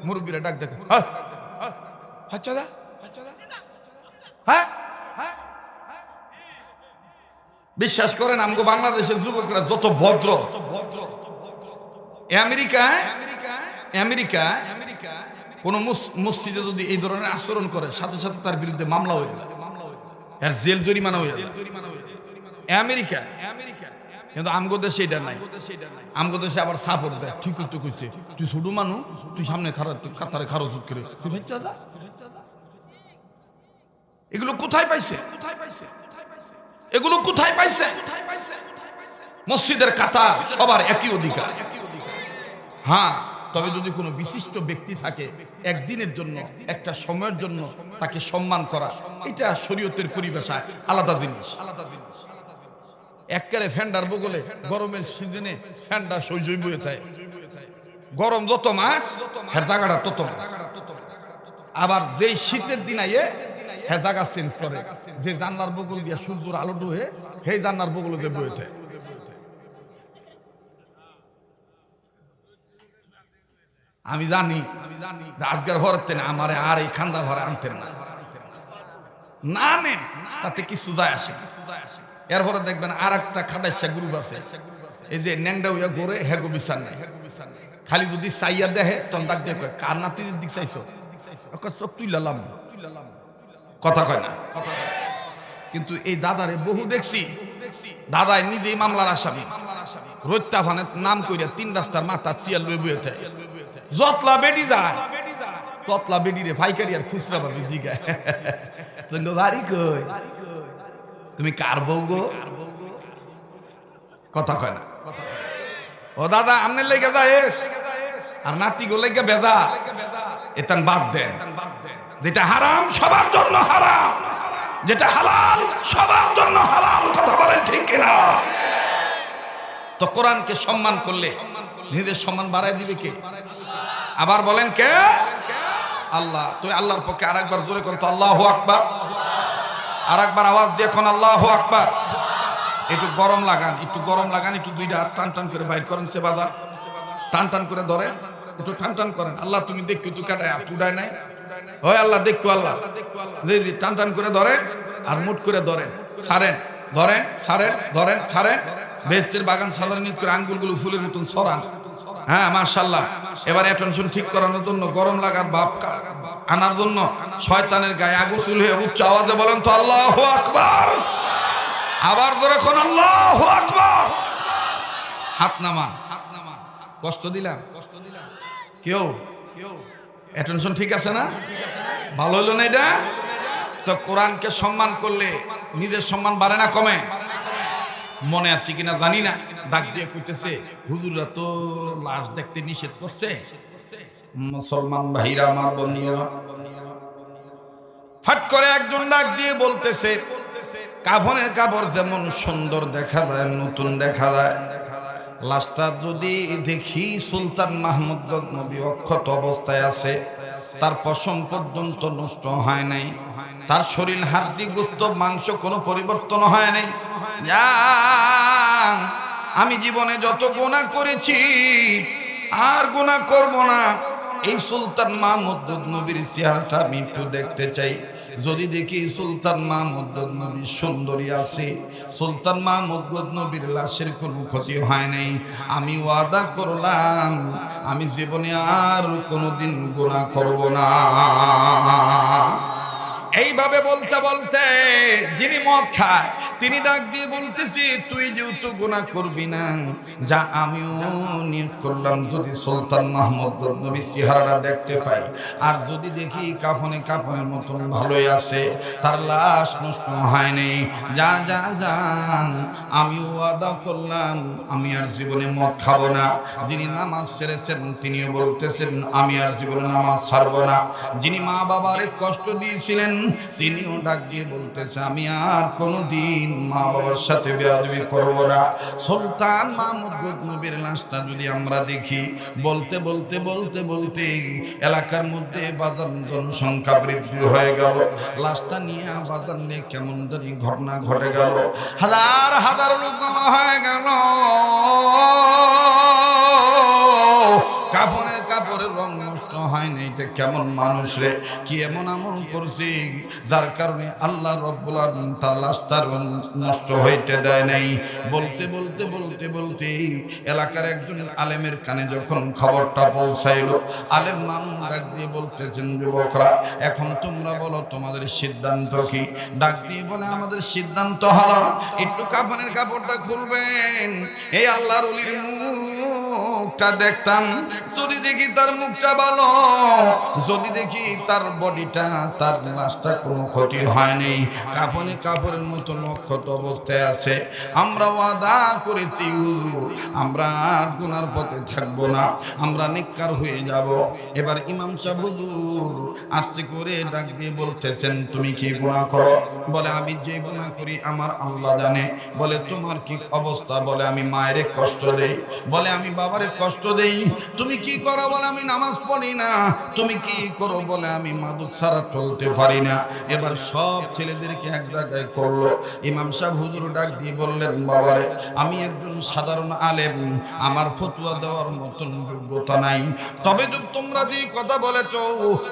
মুরব্বীরা ডাক দেখে হ্যাঁ। বিশ্বাস করেন আমগো বাংলাদেশের যুবকরা যত ভদ্র, আমেরিকা কোন মসজিদে যদি এই ধরনের আচরণ করে সাথে সাথে তার বিরুদ্ধে মামলা হয়ে যায়, এর জেল জরিমানা হয়ে যায়। আমেরিকা, কিন্তু আমগো দেশে এটা নাই। আমগো দেশে আবার সাপোর্ট দেয়, ঠিক করতে কইছে তুই ছোট মানুষ, তুই সামনে কাতারে খারো চুপ করে তুই ভেচ্চা যা। এগুলো কোথায় পাইছে? এগুলো কোথায় পাইছে? মসজিদের কাতার সবার একই অধিকার। হ্যাঁ, তবে যদি কোনো বিশিষ্ট ব্যক্তি থাকে একদিনের জন্য, একটা সময়ের জন্য তাকে সম্মান করা, এটা শরীয়তের পরিভাষায় আলাদা জিনিস। একবারে ফ্যান্ডার বগলে গরমের সিজনে ফ্যান্ডা সইজই বয়ে থাকে, গরম যত মাস হ্যাঁ জায়গাটা তত মাস। আবার যেই শীতের দিন আইয়ে হ্যাঁ জায়গা চেঞ্জ করে, যে জানলার বগল দিয়া সূর্যের আলো ডুহে সেই জানলার বগলে যে বয়ে থাকে। আমি জানি আজকের ভরতেন আমারে আর এই খান্দা ভরে আনতেন না নেন, তাতে কিছু যায় আসে। এরপরে দেখবেন আর একটা খাটাইছা গ্রুপ আছে, এই যে ন্যাংডা হইয়া ঘুরে হেগো বিচার নাই। খালি যদি চাইয়া দেখে তখন ডাক দিয়ে কয় কার নাতির দিক চাইছো, চোখ তুই লালাম, কথা কয় না। কিন্তু এই দাদারে বহু দেখছি, দাদায় নিজেই মামলার আসামি, রত্যা ভানের নাম কইরা 3 রাস্তার মাথা চিয়ার লই বইতে যতলা বেডি যায়, ততলা বেডি রে ভাইকারি আর খুচরা ভাবে জিগায় বাড়ি কই, তুমি কার বউ গো, কথা কয় না। ও দাদা আমনের লেগে যায় আর নাতি গো লেগে বেজা, এতান বাদ দেন। যেটা হারাম সবার জন্য হারাম, যেটা হালাল সবার জন্য হালাল, কথা বলেন ঠিক কিনা? তো কোরআনকে সম্মান করলে নিজের সম্মান বাড়ায় দিবে কে? আবার বলেন কে? আল্লাহ। তুই আল্লাহর পক্ষে আরেকবার জোরে কোন তো আল্লাহু আকবার, আরেকবার আওয়াজ দিয়ে কোন আল্লাহু আকবার। একটু গরম লাগান, একটু গরম লাগান, একটু দুইটা টান টান করে বাইর করেন, সে বাজার টান টান করে ধরেন, একটু টান টান করেন। আল্লাহ তুমি দেখো তুই কাটায় তুডায় নাই, হয় আল্লাহ দেখো, আল্লাহ জি জি টান টান করে ধরেন আর মুট করে ধরেন, ছাড়েন, ধরেন ছাড়েন, ধরেন ছাড়েন, বেহেশতের বাগান সাজানো নিয়ত করে আঙ্গুলগুলো ফুলের মতন ছড়ান। হ্যাঁ মাশাআল্লাহ। এবার অ্যাটেনশন ঠিক করানোর জন্য, গরম লাগার ভাব আনার জন্য শয়তানের গায়ে আগুন শুরু হয়ে উচ্চ আওয়াজে বলেন তো আল্লাহু আকবার। আবার জোরে কোন আল্লাহু আকবার। হাত নামান। কষ্ট দিলাম কেউ? অ্যাটেনশন ঠিক আছে না? ভালো হলো না এটা? তো কোরআনকে সম্মান করলে নিজের সম্মান বাড়ে না কমে? মনে আছে কিনা জানি না, ডাক দিয়ে কইতেছে হুজুররা তো লাশ দেখতে নিষেধ করছে। মুসলমান ভাইরা আমার বন্ধুরা, ফাট করে একজন ডাক দিয়ে বলতেছে কাফনের কাপড় যেমন সুন্দর দেখা যায়, নতুন দেখা যায়, লাশটা যদি দেখি সুলতান মাহমুদ গজনবী অক্ষত অবস্থায় আছে, তার পশম পর্যন্ত নষ্ট হয় নাই, তার শরীর হাড্ডি গোস্ত মাংস কোনো পরিবর্তন হয় নাই। আমি জীবনে যত গুনাহ করেছি আর গুনাহ করব না, এই সুলতান মাহমুদ গজনবীর চেহারাটা আমি একটু দেখতে চাই। যদি দেখি সুলতান মাহমুদ গজনবী সুন্দরী আছে, সুলতান মাহমুদ গজনবীর লাশের কোনো ক্ষতি হয় নাই, আমি ওয়াদা করলাম আমি জীবনে আর কোনোদিন গুনাহ করব না। এইভাবে বলতে বলতে যিনি মদ খায় তিনি ডাক দিয়ে বলতেছি তুই যেহেতু গুনাহ করবি না, যা আমিও নিয়ত করলাম যদি সুলতান মাহমুদ গজনবীর চেহারাটা দেখতে পাই আর যদি দেখি কাফনে কাফনের মতন ভালোই আছে, তার লাশ নষ্ট হয়নি, যা যা যা আমিও ওয়াদা করলাম আমি আর জীবনে মদ খাবো না। যিনি নামাজ ছেড়েছেন তিনিও বলতেছেন আমি আর জীবনে নামাজ ছাড়বো না। যিনি মা বাবারে কষ্ট দিয়েছিলেন তিনিও ডাক দিয়ে বলতেছে আমি আর কোনোদিন মা বাবার সাথে বেয়াদবি করব না। সুলতান মাহমুদ গজনবীর লাশটা যদি আমরা দেখি, বলতে বলতে বলতে বলতে এলাকার মধ্যে বাজার জনসংখ্যা বৃদ্ধি হয়ে গেল, লাশটা নিয়ে বাজার নিয়ে কেমন জানি ঘটনা ঘটে গেল, হাজার হাজার লোক জমা হয়ে গেল। কাফনের কাপড়ের রং নষ্ট হয় না, এটা কেমন মানুষ রে, কি এমন আমল করছি যার কারণে আল্লাহ রাব্বুল আলামিন তার লাশটার নষ্ট হইতে দেয় নাই। বলতে বলতে বলতে বলতে এলাকার একজন আলেমের কানে যখন খবরটা পৌঁছাইলো, আলেম মানুষ ডাক দিয়ে বলতেছেন যুবকরা এখন তোমরা বলো তোমাদের সিদ্ধান্ত কি? ডাক দিয়ে বলে আমাদের সিদ্ধান্ত হলো একটু কাফনের কাপড়টা খুলবেন, এই আল্লাহর ওলির মুখটা দেখতাম, যদি দেখি তার মুখটা ভালো, যদি দেখি তার বডিটা তার লাশটা কোনো ক্ষতি হয়নি, কাফনে কাপড়ের মতো অক্ষত অবস্থায় আছে, আমরা ওয়াদা করেছি হুজুর আমরা আর গুনার পথে থাকবো না, আমরা নেককার হয়ে যাব। এবার ইমাম সাহেব হুজুর আস্তে করে ডাক দিয়ে বলতেছেন তুমি কি গুনাহ করো? বলে আমি যে গুনাহ করি আমার আল্লাহ জানে। বলে তোমার কি অবস্থা? বলে আমি মায়ের কষ্ট দেই, বলে আমি বাবারে কষ্ট দেই। তুমি কি করো? বলে আমি নামাজ পড়ি না। তুমি কি করো? বলে আমি মাদক ছাড়া চলতে পারি না। এবার সব ছেলেদেরকে এক জায়গায় করলো। ইমাম সাহেব হুজুর ডাক দিয়ে বললেন বাবারে আমি একজন সাধারণ আলেম, আমার ফতোয়া দেওয়ার মতন যোগ্যতা নাই, তবে তোমরা যে কথা বলেছ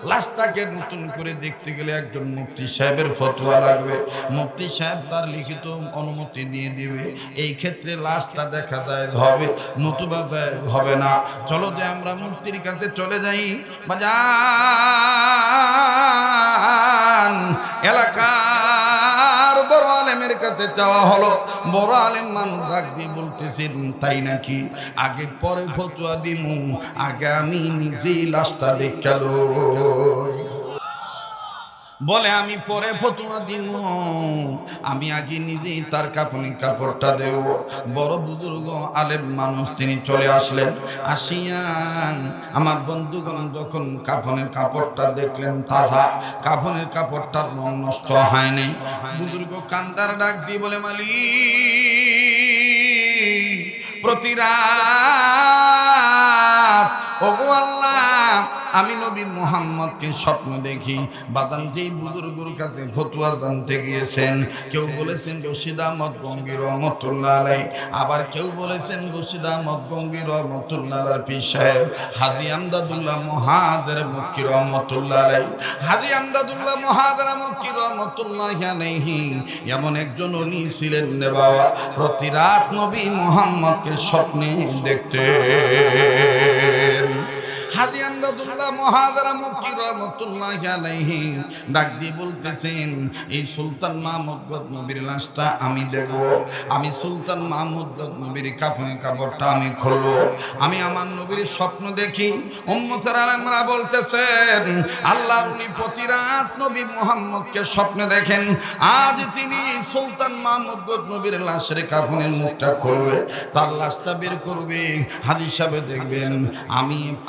লাশটাকে নতুন করে দেখতে গেলে একজন মুফতি সাহেবের ফতোয়া লাগবে, মুফতি সাহেব তার লিখিত অনুমতি দিয়ে দিবে, এই ক্ষেত্রে লাশটা দেখা যায় হবে নতুবা যায় হবে না। চলো যে আমরা মুফতির কাছে চলে যাই। বাজান এলাকার বড় আলেমের কাছে যাওয়া হলো। বড় আলেম মানুষ ডাক দিয়ে বলতেছেন তাই নাকি? আগে পরে ফতোয়া দিমু, আগে আমি নিজেই লাশটা দেখাল। বলে আমি পরে ফতোয়া দিব, আমি আগে নিজেই তার কাফনের কাপড়টা দেব। বড় বুজুর্গ আলেম মানুষ তিনি চলে আসলেন। আসিয়া আমার বন্ধুগণ যখন কাফনের কাপড়টা দেখলেন তাজা, কাফনের কাপড়টার রং নষ্ট হয়নি, বুজুর্গ কান্দার ডাক দিয়ে বলে মালিক প্রতি রাত ওগো আল্লাহ আমি নবী মুহাম্মদকে স্বপ্ন দেখি। বাজান যেই বুজুর্গের কাছে ফতোয়া জানতে গিয়েছেন, কেউ বলেছেন রশিদ আহমদ গঙ্গী রহমতুল্লাহ আলাইহি, আবার কেউ বলেছেন রশিদ আহমদ গঙ্গী রহমতুল্লাহ আলাইহির পীর সাহেব হাজী আমদাদুল্লাহ মুহাজির মক্কি রহমতুল্লাহ আলাইহি। হাজী আমদাদুল্লাহ মুহাজির মক্কি রহমতুল্লাহ আলাইহি এমন একজন ওলি ছিলেন রে বাবা, প্রতি রাত নবী মুহাম্মদকে স্বপ্নে দেখতেন। হাজী আমদাদুল্লাহ মুহাজির মক্কি রহমতুল্লাহ আলাইহি ডাক দিয়ে বলতেছেন, এই সুলতান মাহমুদ গজনবীর লাশটা আমি দেখব, আমি সুলতান মাহমুদ গজনবীর কাফনের কাপড়টা আমি খুলবো, আমি আমার নবীর স্বপ্ন দেখি। উম্মতের আলেমরা বলতেছেন, আল্লাহর ওলি প্রতি রাত নবী মুহাম্মদকে স্বপ্নে দেখেন। আজ তিনি সুলতান মাহমুদ গজনবীর লাশের কাফনের মুখটা খুলবে, তার লাশটা বের করবে। হাজী সাহেব দেখবেন,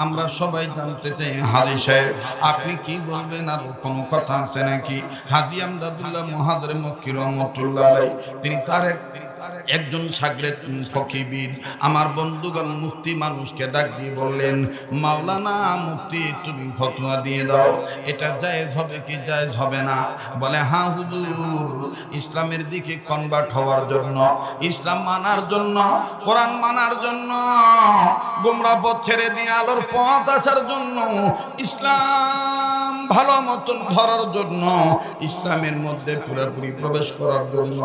আমরা সবাই জানতে চাই, হাজী সাহেব আপনি কি বলবেন, আর কোনো কথা আছে নাকি? হাজী আমদাদুল্লাহ মুহাজির মক্কি রহমতুল্লাহ আলাইহি তিনি তার একজন শাগরেদ ফকিবিদ আমার বন্ধুগণ মুফতি মানুষকে ডাক দিয়ে বললেন, মাওলানা মুফতি তুমি ফতোয়া দিয়ে দাও, এটা জায়েজ হবে কি জায়েজ হবে না? বলে, হ্যাঁ হুজুর, ইসলামের দিকে কনভার্ট হওয়ার জন্য, ইসলাম মানার জন্য, কোরআন মানার জন্য, গোমরা পথ ছেড়ে দিয়ে আলোর পথ আসার জন্য, ইসলাম ভালো মতন ধরার জন্য, ইসলামের মধ্যে পুরোপুরি প্রবেশ করার জন্য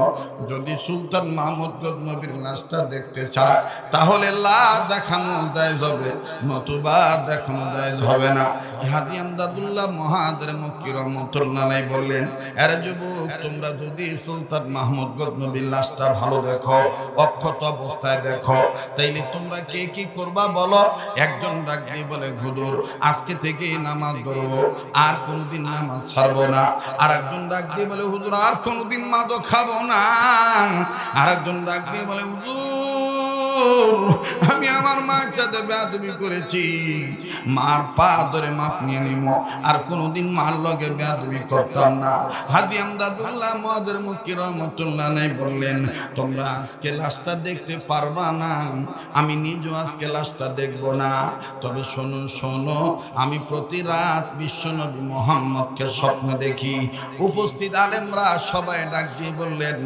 যদি সুলতান মাহমুদ গজনবীর লাশটা দেখতে চায়, তাহলে লা দেখানো জায়েজ হবে, নতুবা দেখানো জায়েজ হবে না। হাজী আমদাদুল্লাহ মুহাজির মক্কি রহমতুল্লাহ আলাইহি বললেন, আরে যুবক, তোমরা যদি সুলতান মাহমুদ গজনবীর লাশটা ভালো দেখো, অক্ষত অবস্থায় দেখো, তাইলে তোমরা কে কি করবা বলো? একজন ডাক দিয়ে বলে, হুজুর আজকে থেকে নামাজ ধরবো, আর কোনদিন নামাজ ছাড়বো না। আর একজন ডাক দিয়ে বলে, হুজুর আর কোনদিন মাদক খাবো না। আর একজন ডাক দিয়ে বলে, হুজুর আমি আমার মার সাথে বেয়াদবি করেছি, মার পা ধরে মাফ নিয়ে নিব, আর কোনদিন মার লগে বেয়াদবি করতাম না। হাজী আমদাদুল্লাহ মুহাজির মক্কি রহমতুল্লাহ আলাইহি বললেন, তোমরা আজকে লাশটা দেখতে পারবা না, আমি নিজেও আজকে লাশটা দেখব না, তবে শোনো শোনো, আমি প্রতি রাত বিশ্বনবী মুহাম্মদকে স্বপ্ন দেখি। উপস্থিত আলেমরা সবাই ডাক দিয়ে বললেন,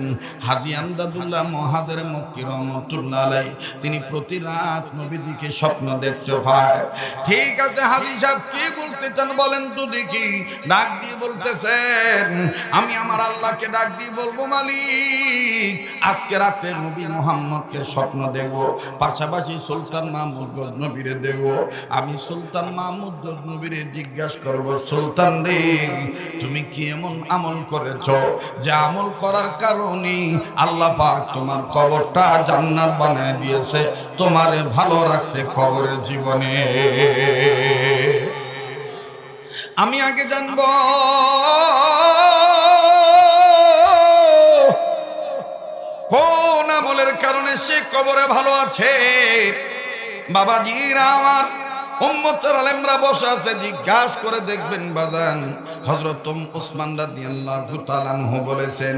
হাজী আমদাদুল্লাহ মুহাজির মক্কি রহমতুল্লাহ আলাইহি তিনি প্রতি রাত নবীজিকে স্বপ্ন দেখতে পায়। ঠিক আছে হাজী সাহেব কি বলতে চান বলেন তো দেখি। ডাক দিয়ে বলতেছেন, আমি আমার আল্লাহকে ডাক দিয়ে বলবো, মালিক আজকে রাতে নবী মুহাম্মদকে স্বপ্ন দেখব, পাশাপাশি সুলতান মাহমুদ গজনবীরে দেখব। আমি সুলতান মাহমুদ গজনবীরে জিজ্ঞাসা করব, সুলতান রে তুমি কি এমন আমল করেছ যে আমল করার কারণে আল্লাহ পাক তোমার কবরটা জান্নাত বানায় দিয়েছে, তোমারে ভালো রাখছে কবরের জীবনে? আমি আগে জানবো কোন আমলের কারণে সে কবরে ভালো আছে। বাবাজিরা আমার, উম্মতের আলেমরা বসে আছে, জিজ্ঞাসা করে দেখবেন বাজান। হযরত ওসমান রাদিয়াল্লাহু তাআলা আনহু বলেছেন,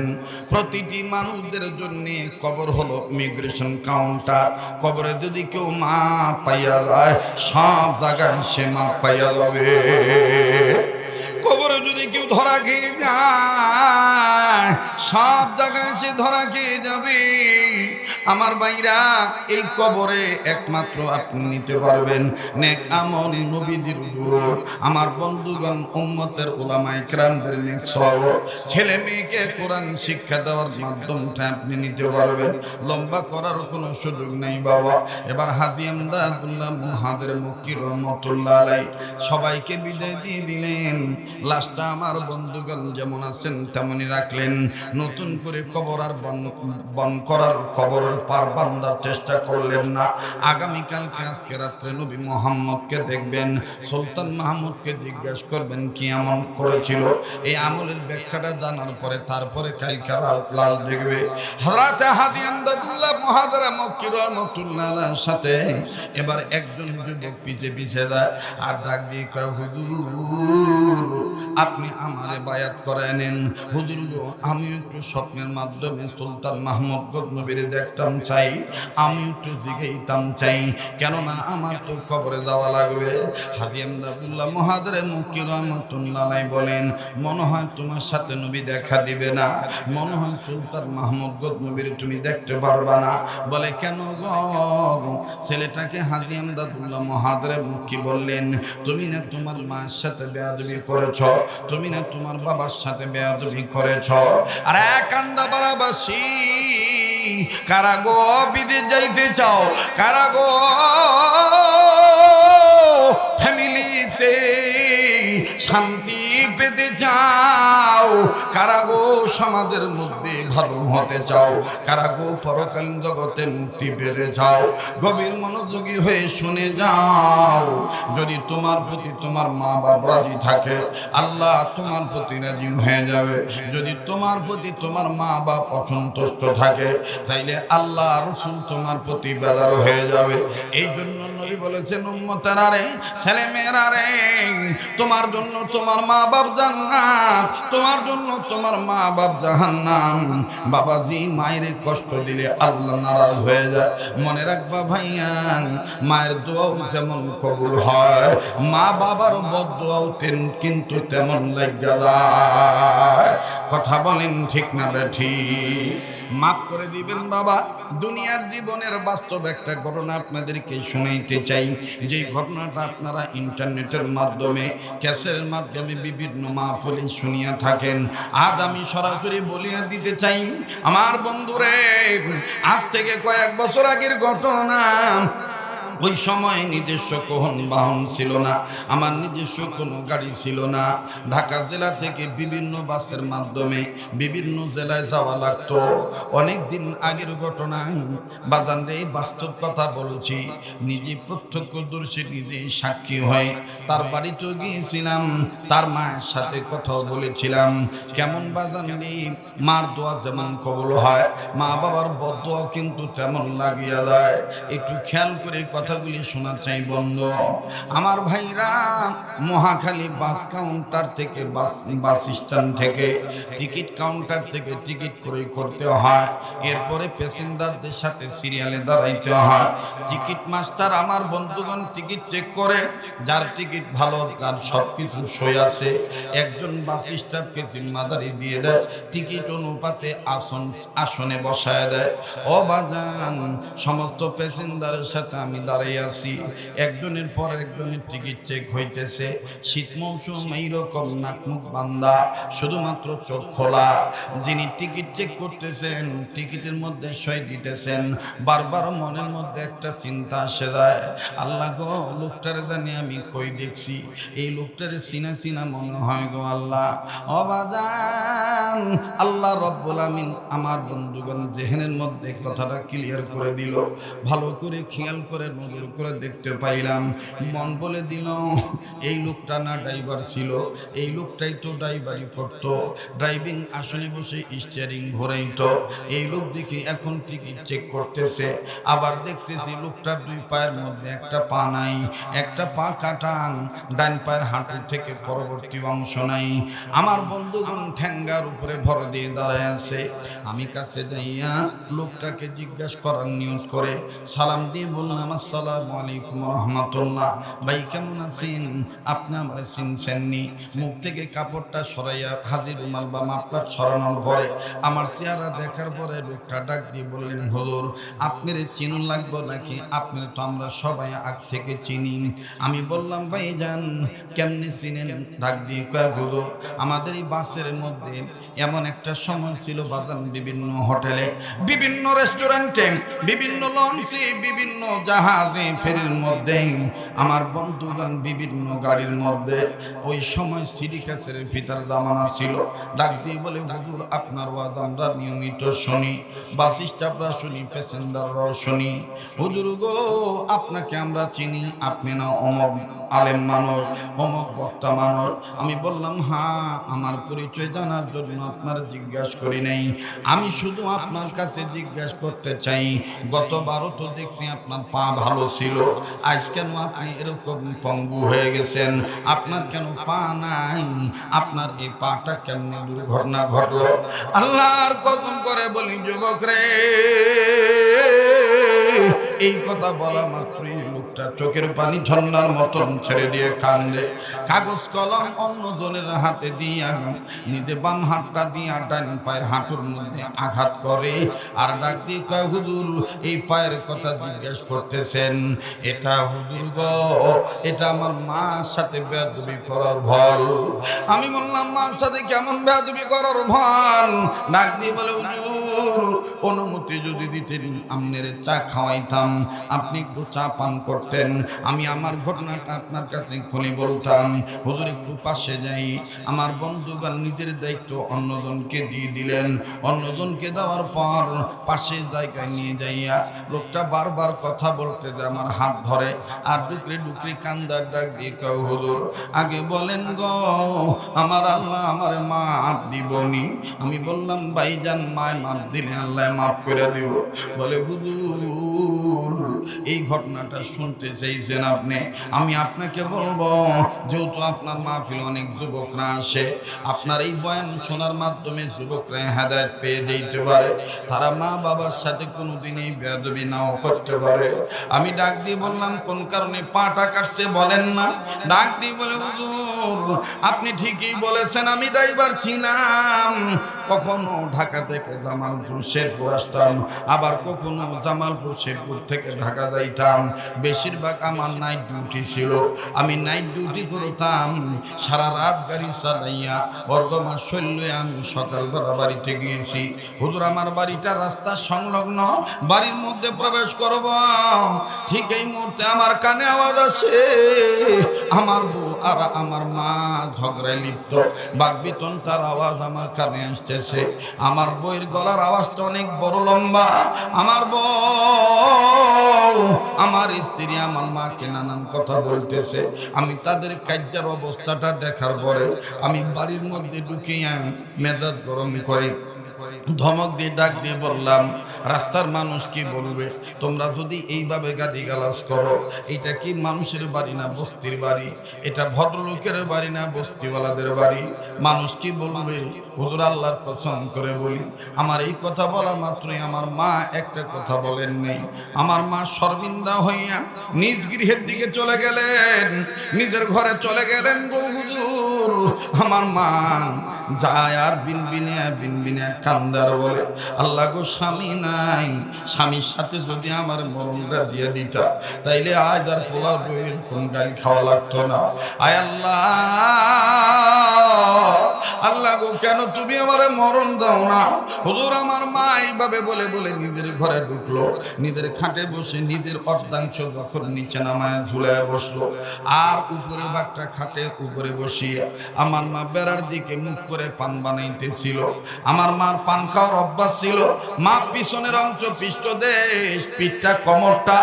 প্রতিটি মানুষদের জন্য কবর হলো ইমিগ্রেশন কাউন্টার। কবরে যদি কেউ মা পাইয়া যায়, সব জায়গায় সে মা পাইয়া যাবে। কবরে যদি কেউ ধরা খেয়ে যায়, সব জায়গায় সে ধরা খেয়ে যাবে। আমার ভাইরা, এই কবরে একমাত্র আপনি নিতে পারবেন নেক আমল নবীজির গুরু। আমার বন্ধুগণ, উম্মতের উলামায়ে কেরামদের নেক সওয়াব, ছেলে মেয়েকে কোরআন শিক্ষা দেওয়ার মাধ্যমটা আপনি নিতে পারবেন। লম্বা করার কোনো সুযোগ নেই বাবা। এবার হাজী আমদাদুল্লাহ মুহাজির মক্কি রহমতুল্লাহ আলাইহি সবাইকে বিদায় দিয়ে দিলেন। লাশটা আমার বন্ধুগণ যেমন আছেন তেমনই রাখলেন। নতুন করে কবর আর বন করার কবরের পার বান্ধার চেষ্টা করলেন না। আগামীকালকে আজকে রাত্রে নবী মুহাম্মদকে দেখবেন, সুলতান মাহমুদকে জিজ্ঞাসা করবেন কি এমন করেছিল। এই আমলের ব্যাখ্যাটা জানার পরে তারপরে কালকে লাশ দেখবে। হযরত হাজী আমদাদুল্লাহ মুহাজির মক্কি রহমতুল্লাহ আলাইহির সাথে এবার একজন যুবক পিছে পিছে যায় আর ডাক দিয়ে কয়, হুজুর আপনি আমারে বায়াত করায় নেন। হুজুর গো, আমি একটু স্বপ্নের মাধ্যমে সুলতান মাহমুদ গজনবীরে দেখতে জিগাইতাম চাই, আমি একটু জিগাইতাম চাই, কেননা আমার তো কবরে যাওয়া লাগবে। হাজী আমদাদুল্লাহ মহাদরে মুক্তি রহমতুল্লাহ বলেন, মনে হয় তোমার সাথে নবী দেখা দিবে না, মনে হয় সুলতান মাহমুদ গজনবীর তুমি দেখতে পারবা না। বলে কেন গো? ছেলেটাকে হাজী আমদাদুল্লাহ মহাদরে মুক্তি বললেন, তুমি না তোমার মায়ের সাথে বেয়াদবি করেছ, তুমি না তোমার বাবার সাথে বেয়াদবি করেছ। আর এক আন্দা বারাবাসী কারা গো বিদেশ যাইতে চাও, কারা গো ফ্যামিলিতে শান্তি পেতে চাও, কারা গো সমাজের মধ্যে ভালো হতে চাও, কারা গো পরকালীন জগতে মুক্তি পেতে চাও, গভীর মনোযোগী হয়ে শুনে যাও। যদি তোমার প্রতি তোমার মা বাপ রাজি থাকে, আল্লাহ তোমার প্রতি রাজি হয়ে যাবে। যদি তোমার প্রতি তোমার মা বাপ অসন্তুষ্ট থাকে, তাইলে আল্লাহ রাসূল তোমার প্রতি বেজার হয়ে যাবে। এই জন্য নবী বলেছেন, উম্মতেরা রে, ছেলে মেয়েরা রে, তোমার জন্য তোমার মা বাপ জান্নাত, তোমার জন্য তোমার মা বাপ জাহান্নাম। বাবাজি মায়ের কষ্ট দিলে আল্লাহ নারাজ হয়ে যায়। মনে রাখবা ভাইয়া, মায়ের দোয়াও যেমন কবুল হয়, মা বাবার বদদোয়াও কিন্তু তেমন লাগা যায়। কথা বলেন ঠিক না ঠিক? মাফ করে দিবেন বাবা। দুনিয়ার জীবনের বাস্তব একটা ঘটনা আপনাদেরকে শুনাইতে চাই, যে ঘটনাটা আপনারা ইন্টারনেটের মাধ্যমে, ক্যাসেটের মাধ্যমে বিভিন্ন মাহফিলে শুনিয়া থাকেন। আজ আমি সরাসরি বলিয়া দিতে চাই, আমার বন্ধুরে, আজ থেকে কয়েক বছর আগের ঘটনা। ওই সময় নিজস্ব কোন বাহন ছিল না, আমার নিজস্ব কোনো গাড়ি ছিল না। ঢাকা জেলা থেকে বিভিন্ন বাসের মাধ্যমে বিভিন্ন জেলায় যাওয়া লাগতো। অনেক দিন আগের ঘটনা বাজান রে, বাস্তব কথা বলছি, নিজে প্রত্যক্ষদর্শী, নিজে সাক্ষী হয়ে তার বাড়িতে গিয়েছিলাম, তার মায়ের সাথে কথাও বলেছিলাম। কেমন বাজান রে, মার দোয়া যেমন কবুল হয়, মা বাবার বদদোয়া কিন্তু তেমন লাগিয়া যায়। একটু খেয়াল করে কথাগুলি শোনা চাই বন্ধু আমার ভাইরা। মহাখালী বাস কাউন্টার থেকে বাস স্ট্যান্ড থেকে টিকিট কাউন্টার থেকে টিকিট ক্রয় করতে হয়, এরপরে প্যাসেঞ্জারদের সাথে সিরিয়ালে দাঁড়াইতে হয়। টিকিট মাস্টার আমার বন্ধুগণ টিকিট চেক করে, যার টিকিট ভালো, তার সব কিছু সই আছে, একজন বাস স্টাফকে জিম্মাদারি দিয়ে দেয়, টিকিট অনুপাতে আসনে বসায় দেয়। ও বাজান, সমস্ত প্যাসেঞ্জারের সাথে আমি দাঁড়িয়ে আছি, একজনের পর একজনের টিকিট চেক হইতেছে। শীত মৌসুম, এইরকম নাকমুখ বান্দা, শুধুমাত্র চোখ খোলা। যিনি টিকিট চেক করতেছেন, টিকিটের মধ্যে সই দিতেছেন, বারবার মনের মধ্যে একটা চিন্তা আসে যায়, আল্লাহ গো, লোকটারে জানি আমি কই দেখছি, এই লোকটারে চিনা চিনা মনে হয় গো আল্লাহ। অবাদান আল্লাহ রব্বুল আমিন আমার বন্ধুগণ জেহেনের মধ্যে কথাটা ক্লিয়ার করে দিল। ভালো করে খেয়াল করে নজর করে দেখতে পাইলাম, মন বলে দিল, এই লোকটা না ড্রাইভার ছিল, এই লোকটাই তো ড্রাইভারি করতো, ড্রাইভিং আসনে বসে স্টিয়ারিং ঘোরাইতো। এই লোক দেখি এখন টিকিট চেক করতেছে, আবার দেখতেছি লোকটার দুই পায়ের মধ্যে একটা পা নাই, একটা পা কাটাং, ডান পায়ের হাঁটু থেকে পরবর্তী অংশ নাই। আমার বন্ধুগণ ঠ্যাঙ্গার উপরে ভর দিয়ে দাঁড়ায় আছে। আমি কাছে যাইয়া লোকটাকে জিজ্ঞাসা করার নিয়ত করে সালাম দিয়ে বললাম, আসসালামু আলাইকুম রহমতুল্লাহ, ভাই কেমন আছেন? আপনি আমার চিনছেননি? মুখ থেকে কাপড়টা সরাইয়া হাজির রুমাল বা মাফলার সরানোর পরে আমার চেহারা দেখার পরে লোকটা ডাক দিয়ে বললেন, হুজুর আপনার চিনুন লাগবো নাকি? আপনার তো আমরা সবাই আগ থেকে চিনি। আমি বললাম, ভাই যান কেমনে চিনেন? ডাক দিয়ে কয়, হুজুর আমাদের এই বাসের মধ্যে এমন একটা সময় ছিল বাজান, বিভিন্ন হোটেলে, বিভিন্ন রেস্টুরেন্টে, বিভিন্ন লঞ্চে, বিভিন্ন জাহাজে, ফেরির মধ্যে, আমার বন্ধুগণ বিভিন্ন গাড়ির মধ্যে, ওই সময় সিডি ক্যাসেটের ভিতর জামানা ছিল। ডাক দিয়ে বলে, হুজুর আপনার ওয়াজ আমরা নিয়মিত শুনি, বাস স্টাফরা শুনি, প্যাসেঞ্জাররাও শুনি। হুজুর গো আপনাকে আমরা চিনি, আপনি না অমক আলেম মানুষ, অমুক বক্তা মানুষ। আমি বললাম হ্যাঁ, আমার পরিচয় জানার জন্য আপনার জিজ্ঞাসা করি নাই, আমি শুধু আপনার কাছে জিজ্ঞাসা করতে চাই, গতবারও তো দেখছি আপনার পা ভালো ছিল, আজ কেন আপনি এরকম পঙ্গু হয়ে গেছেন? আপনার কেন পা নাই? আপনার এই পাটা কেমনে দুর্ঘটনা ঘটলো? আল্লাহর কসম করে বলি যুবক রে, এই কথা বলা মাত্রই লোকটা চোখের পানি ঝর্ণার মতন ছেড়ে দিয়ে কান্দে। কাগজ কলম অন্যজনের হাতে দিয়া নিজে বাম হাতটা দিয়া ডান পায়ের হাঁটুর মধ্যে আঘাত করে আর ডাক দিয়ে কয়, হুজুর এই পায়ের কথা জিজ্ঞেস করতেছেন? এটা হুজুর গো, এটা আমার মার সাথে বেয়াদবি করার ভল। আমি বললাম মার সাথে কেমন বেয়াদবি করার ভল? ডাক দিয়ে বলে, হুজুর অনুমতি যদি দিতেন আমনের চা খাওয়াইতাম, আপনি একটু চা পান করতেন, আমি আমার ঘটনাটা আপনার কাছে খুলে বলতাম। হুজুর একটু পাশে যাই। আমার বন্ধুগণ নিজের দায়িত্ব অন্যজনকে দিয়ে দিলেন। অন্যজনকে দেওয়ার পর পাশে জায়গায় নিয়ে যাইয়া লোকটা বারবার কথা বলতে যে আমার হাত ধরে আর ডুকরে ডুকরে কান্দার ডাক দিয়ে কও, হুজুর আগে বলেন গো, আমার আল্লাহ আমার মাপ দিবনি? আমি বললাম ভাইজান, মায় মাপ দিলে আল্লাহ মাফ করে দিব। বলে হুজুর এই ঘটনাটা শুনতে চাইছেন আপনি, আমি আপনাকে বলবো, যেহেতু আপনার মাহফিল অনেক যুবকরা আসে, আপনার এই বয়ান শোনার মাধ্যমে যুবকরা হেদায়েত পেয়ে যেতে পারে, তারা মা বাবার সাথে কোনোদিন এই বেয়াদবি নাও করতে পারে। আমি ডাক দিয়ে বললাম, কোন কারণে পাটা কাটছে বলেন না? ডাক দিয়ে বলে, হুজুর আপনি ঠিকই বলেছেন, আমি ড্রাইভার ছিলাম, কখনো ঢাকা থেকে জামালপুর শেরপুর আসতাম, আবার কখনো জামালপুর শেরপুর থেকে ঢাকা যাইতাম। বেশিরভাগ আমার নাইট ডিউটি ছিল, আমি নাইট ডিউটি করতাম, সারা রাত গাড়ি চালাইয়া বর্গমাস শৈল্যে আমি সকালবেলা বাড়িতে গিয়েছি। হুজুর আমার বাড়িটা রাস্তা সংলগ্ন, বাড়ির মধ্যে প্রবেশ করব, ঠিক এই মুহূর্তে আমার কানে আওয়াজ আসে, আমার বউ আর আমার মা ঝগড়ায় লিপ্ত, বাকবিতন তার আওয়াজ আমার কানে আসতেছে। আমার বউয়ের গলার আওয়াজটা অনেক বড় লম্বা। আমার বউ আমার স্ত্রী আমার মাকে নানান কথা বলতেছে। আমি তাদের কার্যের অবস্থাটা দেখার পরে আমি বাড়ির মধ্যে ঢুকিয়ে মেজাজ গরম করে ধমক দিয়ে ডাক দিয়ে বললাম, রাস্তার মানুষ কি বলবে? তোমরা যদি এইভাবে গালিগালাজ করো, এটা কি মানুষের বাড়ি না বস্তির বাড়ি? এটা ভদ্রলোকের বাড়ি না বস্তিওয়ালাদের বাড়ি? মানুষ কি বলবে? হুজুর আল্লাহর কসম করে বলি, আমার এই কথা বলা মাত্রই আমার মা একটা কথা বলেন নেই। আমার মা শর্মিন্দা হইয়া নিজ গৃহের দিকে চলে গেলেন, নিজের ঘরে চলে গেলেন। গো হুজুর আমার মা যায় আর বিনবিনে কান্দার বলে, আল্লাহ গো স্বামী নাই, স্বামীর সাথে যদি আমার মরণটা দিয়ে দিতা, তাইলে আজ আর পোলার বইয়ের কোন গাড়ি খাওয়া লাগতো না। আয় আল্লাহ, আল্লাহ গো কেন তুমি আমারে মরণ দাও না? হুজুর আমার মা এইভাবে বলে বলে নিজের ঘরে ঢুকলো, নিজের খাটে বসে নিজের অর্ধাংশ যখন নিচে নামায় ঝুলায় বসলো, আর উপরের ভাগটা খাটে উপরে বসিয়ে আমার মা বেড়ার দিকে মুখ করে পান বানাইতেছিল। আমার মার পান খাওয়ার অভ্যাস ছিল। মা পিছনের অংশ পৃষ্ঠদেশ, পিঠটা কোমরটা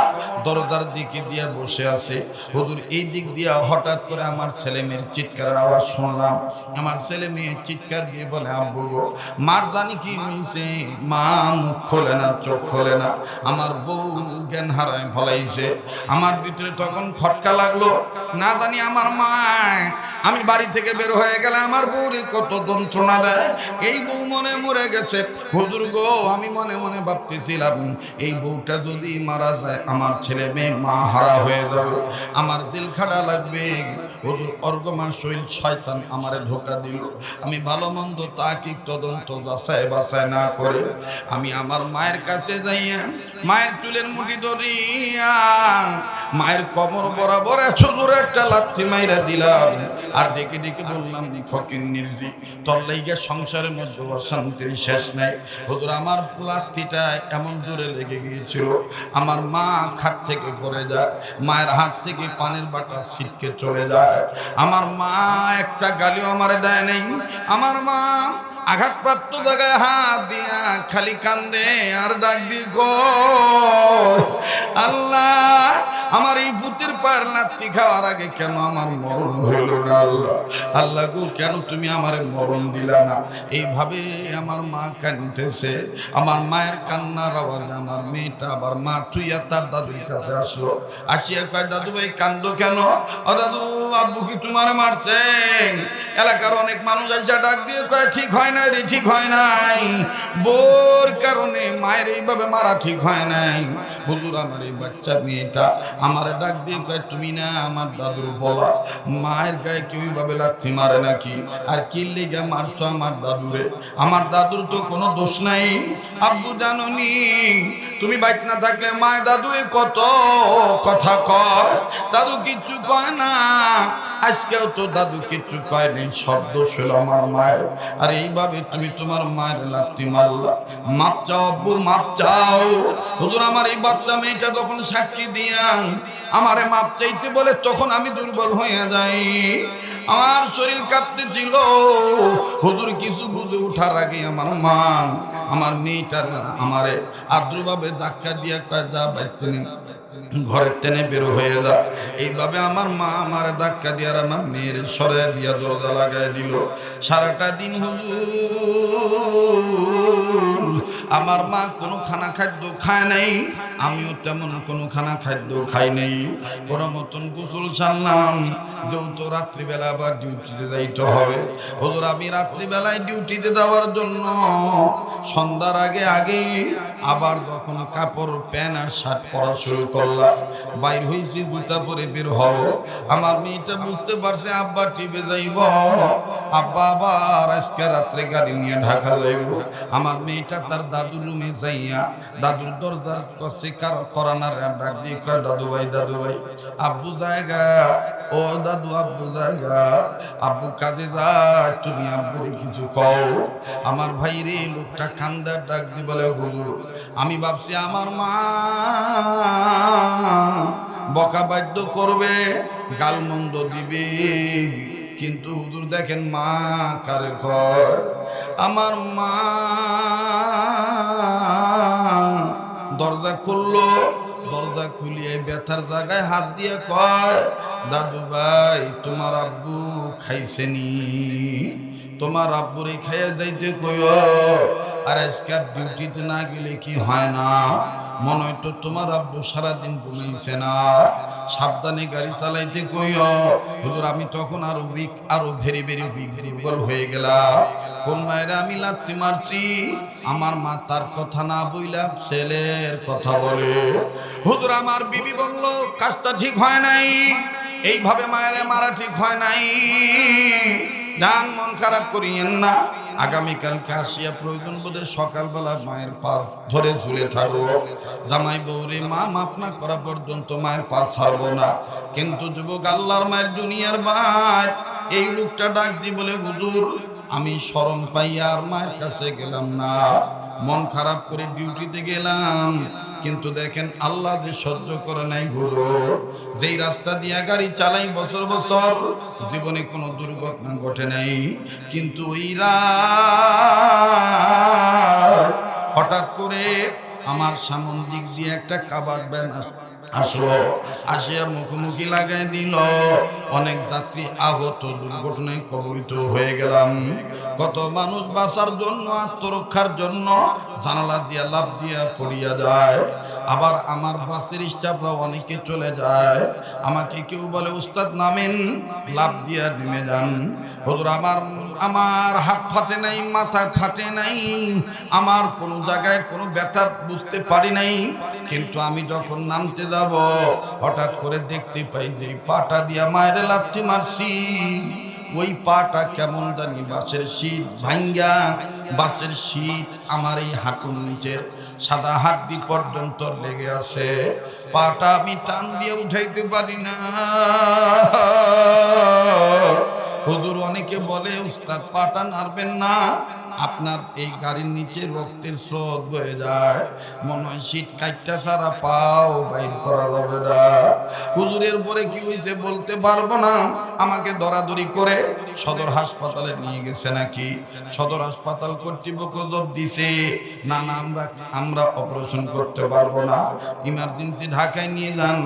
দরজার দিকে দিয়ে বসে আছে। হুজুর এই দিক দিয়ে হঠাৎ করে আমার ছেলে মেয়ের চিৎকারের আওয়াজ শুনলাম। আমার ছেলে মেয়ে চিৎকার দিয়ে বলে, আব্বু গো মার জানি কি হয়েছে? মা মুখ খোলে না, চোখ খোলে না, আমার বউ জ্ঞান হারায় ফলাইছে। আমার ভিতরে তখন খটকা লাগলো, না জানি আমার মা, আমি বাড়ি থেকে বের হয়ে গেলে আমার বউরে কত যন্ত্রণা দেয়, এই বউ মনে মরে গেছে। হুজুর গো আমি মনে মনে ভাবতেছিলাম, এই বউটা যদি মারা যায় আমার ছেলে মেয়ে মা হারা হয়ে যাবে, আমার জেল খাটা লাগবে। হুজুর অর্গমা শৈল শয়তান আমারে ধোকা দিল। আমি ভালো মন্দ তাকিক তদন্ত যাচাই বাছাই না করে আমি আমার মায়ের কাছে যাইয়া মায়ের চুলের মুঠি ধরিয়া মায়ের কোমর বরাবর ছোটর একটা লাথি মাইরা দিলাম, আর ডেকে ডেকে বললাম, ফকির নির্জি তোর লাইগা সংসারের মধ্যে অশান্তির শেষ নাই। হুজুর আমার লাথিটা এমন জোরে লেগে গিয়েছিল, আমার মা খাট থেকে পড়ে যায়, মায়ের হাত থেকে পানির বাটা ছিটকে চলে যায়। আমার মা একটা গালিও আমারে দেয় নাই। আমার মা আঘাতপ্রাপ্ত জায়গায় হাত দিয়া খালি কান্দে আর ডাক দি গো, আল্লাহ আমার এই পুতের পায়ের লাত্তি খাওয়ার আগে কেন আমার মরণ হইল না আল্লাহ? আল্লাহ গো, কেন তুমি আমার মরণ দিলা না? এইভাবে আমার মা কাঁদতেছে। আমার মায়ের কান্নার আওয়াজে আমার মেয়েটা আবার মা তুইয়া তার দাদুর কাছে আসলো। আসিয়া কয়, দাদু ভাই কান্দো কেন? ও দাদু, আব্বু কি তোমার মারছেন? এলাকার অনেক মানুষ আইসা ডাক দিয়ে কয়, ঠিক হয় নাই রে, ঠিক হয় নাই, বোর কারণে মায়ের এইভাবে মারা ঠিক হয় নাই। হুজুর, আমার এই বাচ্চা মেয়েটা আমার ডাক দিয়ে কয়, তুমি না আমার দাদুর বলা, মায়ের গায়ে কেউ এইভাবে লাথি মারে নাকি? আর কি লেগে মারছো আমার দাদুরে? আমার দাদুর তো কোনো দোষ নাই। আব্বু জাননি, তুমি বাইক না থাকলে মায় দাদুরে কত কথা কয়, দাদু কিচ্ছু কয় না। আজকেও তো দাদু কিচ্ছু কয় নেই, শব্দ ছিল আমার মায়ের। আর এইভাবে তুমি তোমার মায়ের লাথি মারলা। মাপ চাও আব্বু, মাপ চাও। হুজুর, আমার এই বাচ্চা মেয়েটা যখন সাক্ষী দিয়া আমারে মাপ চাইতে বলে, তখন আমি দুর্বল হয়ে যাই, আমার শরীর কাঁপতেছিল। হুজুর, কিছু বুঝে ওঠার আগে আমার মা আমার মেয়েটার আমারে আদ্রভাবে ধাক্কা দিয়া কয়, যা বাইতে ঘরের টেনে বের হয়ে যা। এইভাবে আমার মা আমার ধাক্কা দিয়ে আর আমার মেয়ের সরে দিয়া দরজা লাগাই দিল। সারাটা দিন হুজুর আমার মা কোনো খানা খাদ্য খায় নাই, আমিও তেমন কোনো খানা খাদ্য খাই নাই। কোনো মতন গোসল সারলাম, যেহেতু রাত্রিবেলা আবার ডিউটিতে যাইতে হবে। হুজুর, আমি রাত্রিবেলায় ডিউটিতে যাওয়ার জন্য সন্ধ্যার আগে আগেই আবার যখন কাপড় প্যান্ট আর শার্ট পরা শুরু করলাম, বাইর হয়েছি জুতা পরে বের হব। আমার মেয়েটা বুঝতে পারছে আব্বা টিপে যাইব, আব্বা আবার আজকে রাত্রে গাড়ি নিয়ে ঢাকা যাইব। আমার মেয়েটা তার দাদুর রুমে যাইয়া দাদুর দরজার কাছে করানার ডাক দিয়ে কয়, দাদু ভাই, দাদু ভাই, আব্বু জায়গা, ও দাদু আব্বু জায়গা, আব্বু কাজে যায়, তুমি আব্বুরে কিছু কও। আমার ভাই রে, লোকটা কান্দার ডাক দিয়ে বলে, হুজুর, আমি ভাবছি আমার মা বকা বাধ্য করবে, গালমন্দ দিবে, কিন্তু হুজুর দেখেন মা কারে কয়, আমার মা দরজা খুললো, দরজা খুলিয়ে ব্যথার জায়গায় হাত দিয়ে কয়, দাদু ভাই, তোমার আব্বু খাইছেনি, তোমার আব্বুরে খাইয়া যাইতে কইও। আর আজকে ডিউটিতে না গেলে কি হয় না? মনে হয় তো তোমার আব্বু সারাদিন ঘুমাইছে না, সাবধানে গাড়ি চালাইতে কইও। হুজুর, আমি তখন আরো উইক, আরো ভেরি ভেরি উইক, দুর্বল হয়ে গেলাম। কোন মায়েরা আমি লাথি মারছি, আমার মা তার কথা না বইলা ছেলের কথা বলে। হুজুর, আমার বিবি বলল কাজটা ঠিক হয় নাই, এইভাবে মায়েরা মারা ঠিক হয় নাই। জান, মন খারাপ করিয়েন না, আগামীকালকে আসিয়া প্রয়োজন বোধে সকালবেলা মায়ের পা ধরে ঝুলে থাকবো। জামাই বউরে, মা মাপ না করা পর্যন্ত মায়ের পা ছাড়বো না। কিন্তু যুবক, আল্লাহর মায়ের দুনিয়ার ভাই, এই লোকটা ডাক দি বলে, হুজুর, আমি শরম পাইয়া আর মায়ের কাছে গেলাম না, মন খারাপ করে ডিউটিতে গেলাম। কিন্তু দেখেন আল্লাহ যে সহ্য করে নাই। হুজুর, যেই রাস্তা দিয়া গাড়ি চালাই বছর বছর, জীবনে কোনো দুর্ঘটনা ঘটে নাই, কিন্তু ওই রাত হঠাৎ করে আমার সামন দিক দিয়ে একটা কাবার ভ্যান আসলো, আসিয়া মুখোমুখি লাগাই দিল। অনেক যাত্রী আহত, দুর্ঘটনায় কবলিত হয়ে গেলাম। কত মানুষ বাঁচার জন্য, আত্মরক্ষার জন্য জানালা দিয়া লাফ দিয়া পড়িয়া যায়। আবার আমার বাসের স্টাফরা অনেকে চলে যায়, আমাকে কেউ বলে, উস্তাদ নামেন, লাফ দিয়া নেমে যান। হুজুর, আমার হাত ফাটে নাই, মাথা ফাটে নাই, আমার কোনো জায়গায় কোনো ব্যথা বুঝতে পারি নাই। কিন্তু আমি যখন নামতে যাব, হঠাৎ করে দেখতে পাই যে পাটা দিয়া মায়ের লাথি মারছি, ওই পাটা কেমন জানি বাসের শীত ভাঙ্গা, বাসের শীত আমার এই হাঁটুর নিচের সাদা হাড্ডি পর্যন্ত লেগে আছে। পাটা আমি টান দিয়ে উঠাইতে পারি না। হুজুর, অনেকে বলে, উস্তাদ পাটা নাড়বেন না, আপনার এই গাড়ির নিচে রক্তের স্রোত বয়ে যায়, মনে হয় শীত কাটটা সারা পাও বাইর করা যাবে না। হুজুরের পরে কি হয়েছে বলতে পারবো না, আমাকে দরাদরি করে সদর হাসপাতালে নিয়ে গেছে নাকি। সদর হাসপাতাল কর্তৃপক্ষ জব দিছে, না না আমরা অপারেশন করতে পারবো না, ইমার্জেন্সি ঢাকায় নিয়ে যান,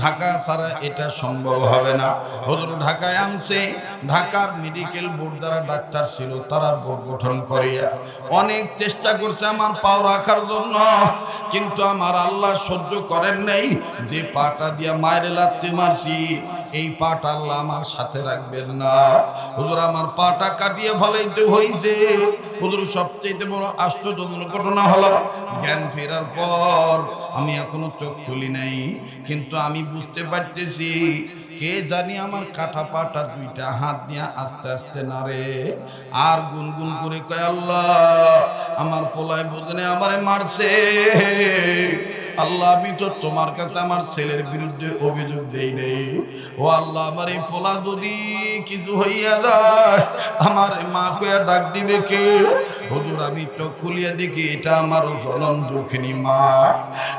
ঢাকা ছাড়া এটা সম্ভব হবে না। হুজুর ঢাকায় আনছে, ঢাকার মেডিকেল বোর্ড যারা ডাক্তার ছিল তারা বোর্ড গঠন করিয়া অনেক চেষ্টা করছে আমার পাও রাখার জন্য, কিন্তু আমার আল্লাহ সহ্য করেন নাই। যে পাটা দিয়া মায়ের লাথি মারছি, এই পাটা আল্লাহ আমার সাথে রাখবেন না। হুজুর আমার পাটা কাটিয়ে ফলাইতে হয়েছে। হুজুর সবচেয়ে বড় আশ্চর্যজনক ঘটনা হলো, জ্ঞান ফেরার পর আমি এখনো চোখ খুলি নাই, কিন্তু আমি বুঝতে পারতেছি কে জানি আমার কাটা পাটা দুইটা হাত দিয়ে আস্তে আস্তে নাড়ে আর গুনগুন করে কয়, আল্লাহ আমার পোলায় বোঝনে আমারে মারছে, আল্লাহ আমি তো তোমার কাছে আমার ছেলের বিরুদ্ধে অভিযোগ দেই নেই, ও আল্লাহ আমার এই পোলা যদি কিছু হইয়া যায় আমার মা কয়া ডাক দিবে কে। হুজুর আমি চোখ খুলিয়া দেখি এটা আমার জনম দুঃখিনী মা।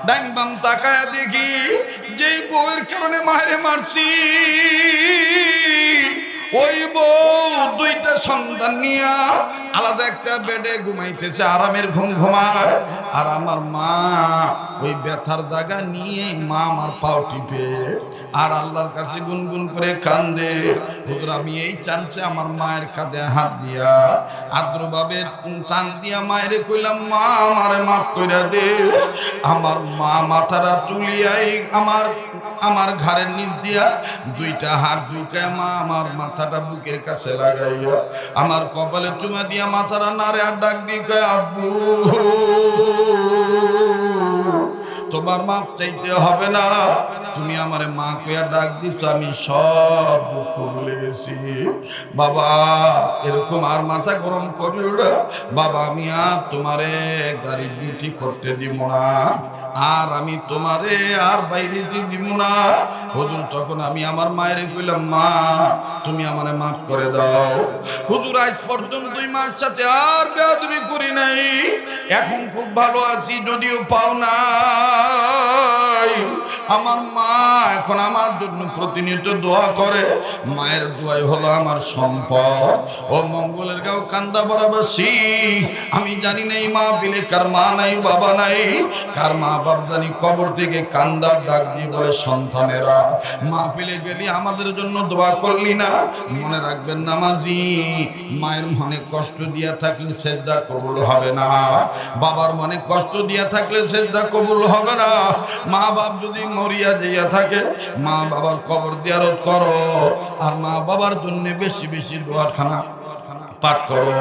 ডাইন বাম তাকায়া দেখি যেই বউয়ের কারণে মায়েরে মারছি, ওই বউ দুইটা সন্তান নিয়া আলাদা একটা বেডে ঘুমাইতেছে, আরামের ঘুম ঘুমায়, আর আমার মা ওই ব্যথার জায়গা নিয়ে মা আমার পাও টিপে আর আল্লাহর কাছে গুনগুন করে কান্দে। হুজুর আমি এই চান্সে আমার মায়ের কাঁধে হাত দিয়া আদ্রভাবে টান দিয়া মায়েরে কইলাম, মা আমারে মাফ কইরা দে। আমার মা মাথাটা তুলিয়াই আমার ঘাড়ের নিচ দিয়া দুইটা হাত ঢুকায় মা আমার মাথাটা বুকের কাছে লাগাইয়া আমার কপালে চুমা দিয়া মাথাটা নাড়ে আর ডাক দিয়ে কয়, আব্বু তোমার মাপ চাইতে হবে না, তুমি আমারে মা কইয়া ডাক দিছো, আমি সব দুঃখ ভুলে গেছি। বাবা এরকম আর মাথা গরম করিও না বাবা, আমি আর তোমারে গাড়ি ডিউটি করতে দিব না, আর আমি তোমারে আর বাইরে দিব না। হুজুর তখন আমি আমার মায়ের কইলাম, মা তুমি আমারে মাফ করে দাও। হুজুর আজ পর্যন্ত 2 মাস সাথে আর বেয়াদবি করি নাই, এখন খুব ভালো আছি, যদিও পাও নাই। আমার মা এখন আমার জন্য প্রতিনিয়ত দোয়া করে, মায়ের দোয়াই হলো আমার সম্পদ। ও মঙ্গলের গাঁও কান্দা বরাবাসী, আমি জানি নাই মা বিলে কার মা নাই বাবা নাই, কার মা বাপ জানি কবর থেকে কান্দার ডাক দিয়ে বলে, সন্তানেরা মা পেলে গেলি আমাদের জন্য দোয়া করলি না। মনে রাখবেন নামাজি, মায়ের মনে কষ্ট দিয়া থাকলে সেজদা কবুল হবে না, বাবার মনে কষ্ট দিয়া থাকলে সেজদা কবুল হবে না। মা বাপ যদি মরিয়া যাইয়া থাকে মা বাবার কবর জিয়ারত করো, আর মা বাবার জন্য বেশি বেশি দোয়াখানা পাঠ করো।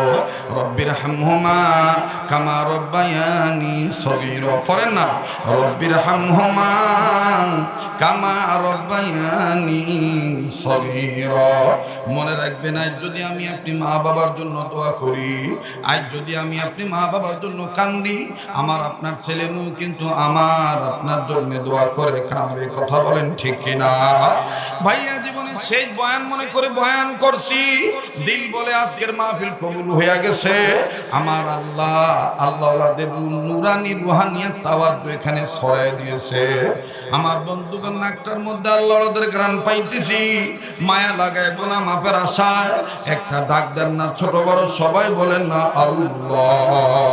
রব্বির হামহুমা কামা রব্বায়ানি সগীরা, পড়েন না, রব্বির হামহুমা কামা রব্বায়ানি সগীরা। মনে রাখবেন আজ যদি আমি আপনি মা বাবার জন্য দোয়া করি, আজ যদি আমি আপনি মা বাবার জন্য কান্দি, আমার আপনার ছেলে মেয়ে কিন্তু আমার আপনার জন্য দোয়া করে কাঁদবে। কথা বলেন ঠিক কিনা? ভাইয়া জীবনে শেষ বয়ান মনে করে বয়ান করছি, দিল বলে আজকের মাহফিল কবুল হয়ে গেছে। আমার আল্লাহ আল্লাহদের নুরানি রুহানিয়াত তাওয়াজ্জু এখানে ছড়ায় দিয়েছে। আমার বন্ধুগণ নাকটার মধ্যে আল্লাহদের গান পাইতেছি, মায়া লাগায় গুনাহ মাফের আশায় একটা ডাক দেন না, ছোট বড় সবাই বলেন না আল্লাহ।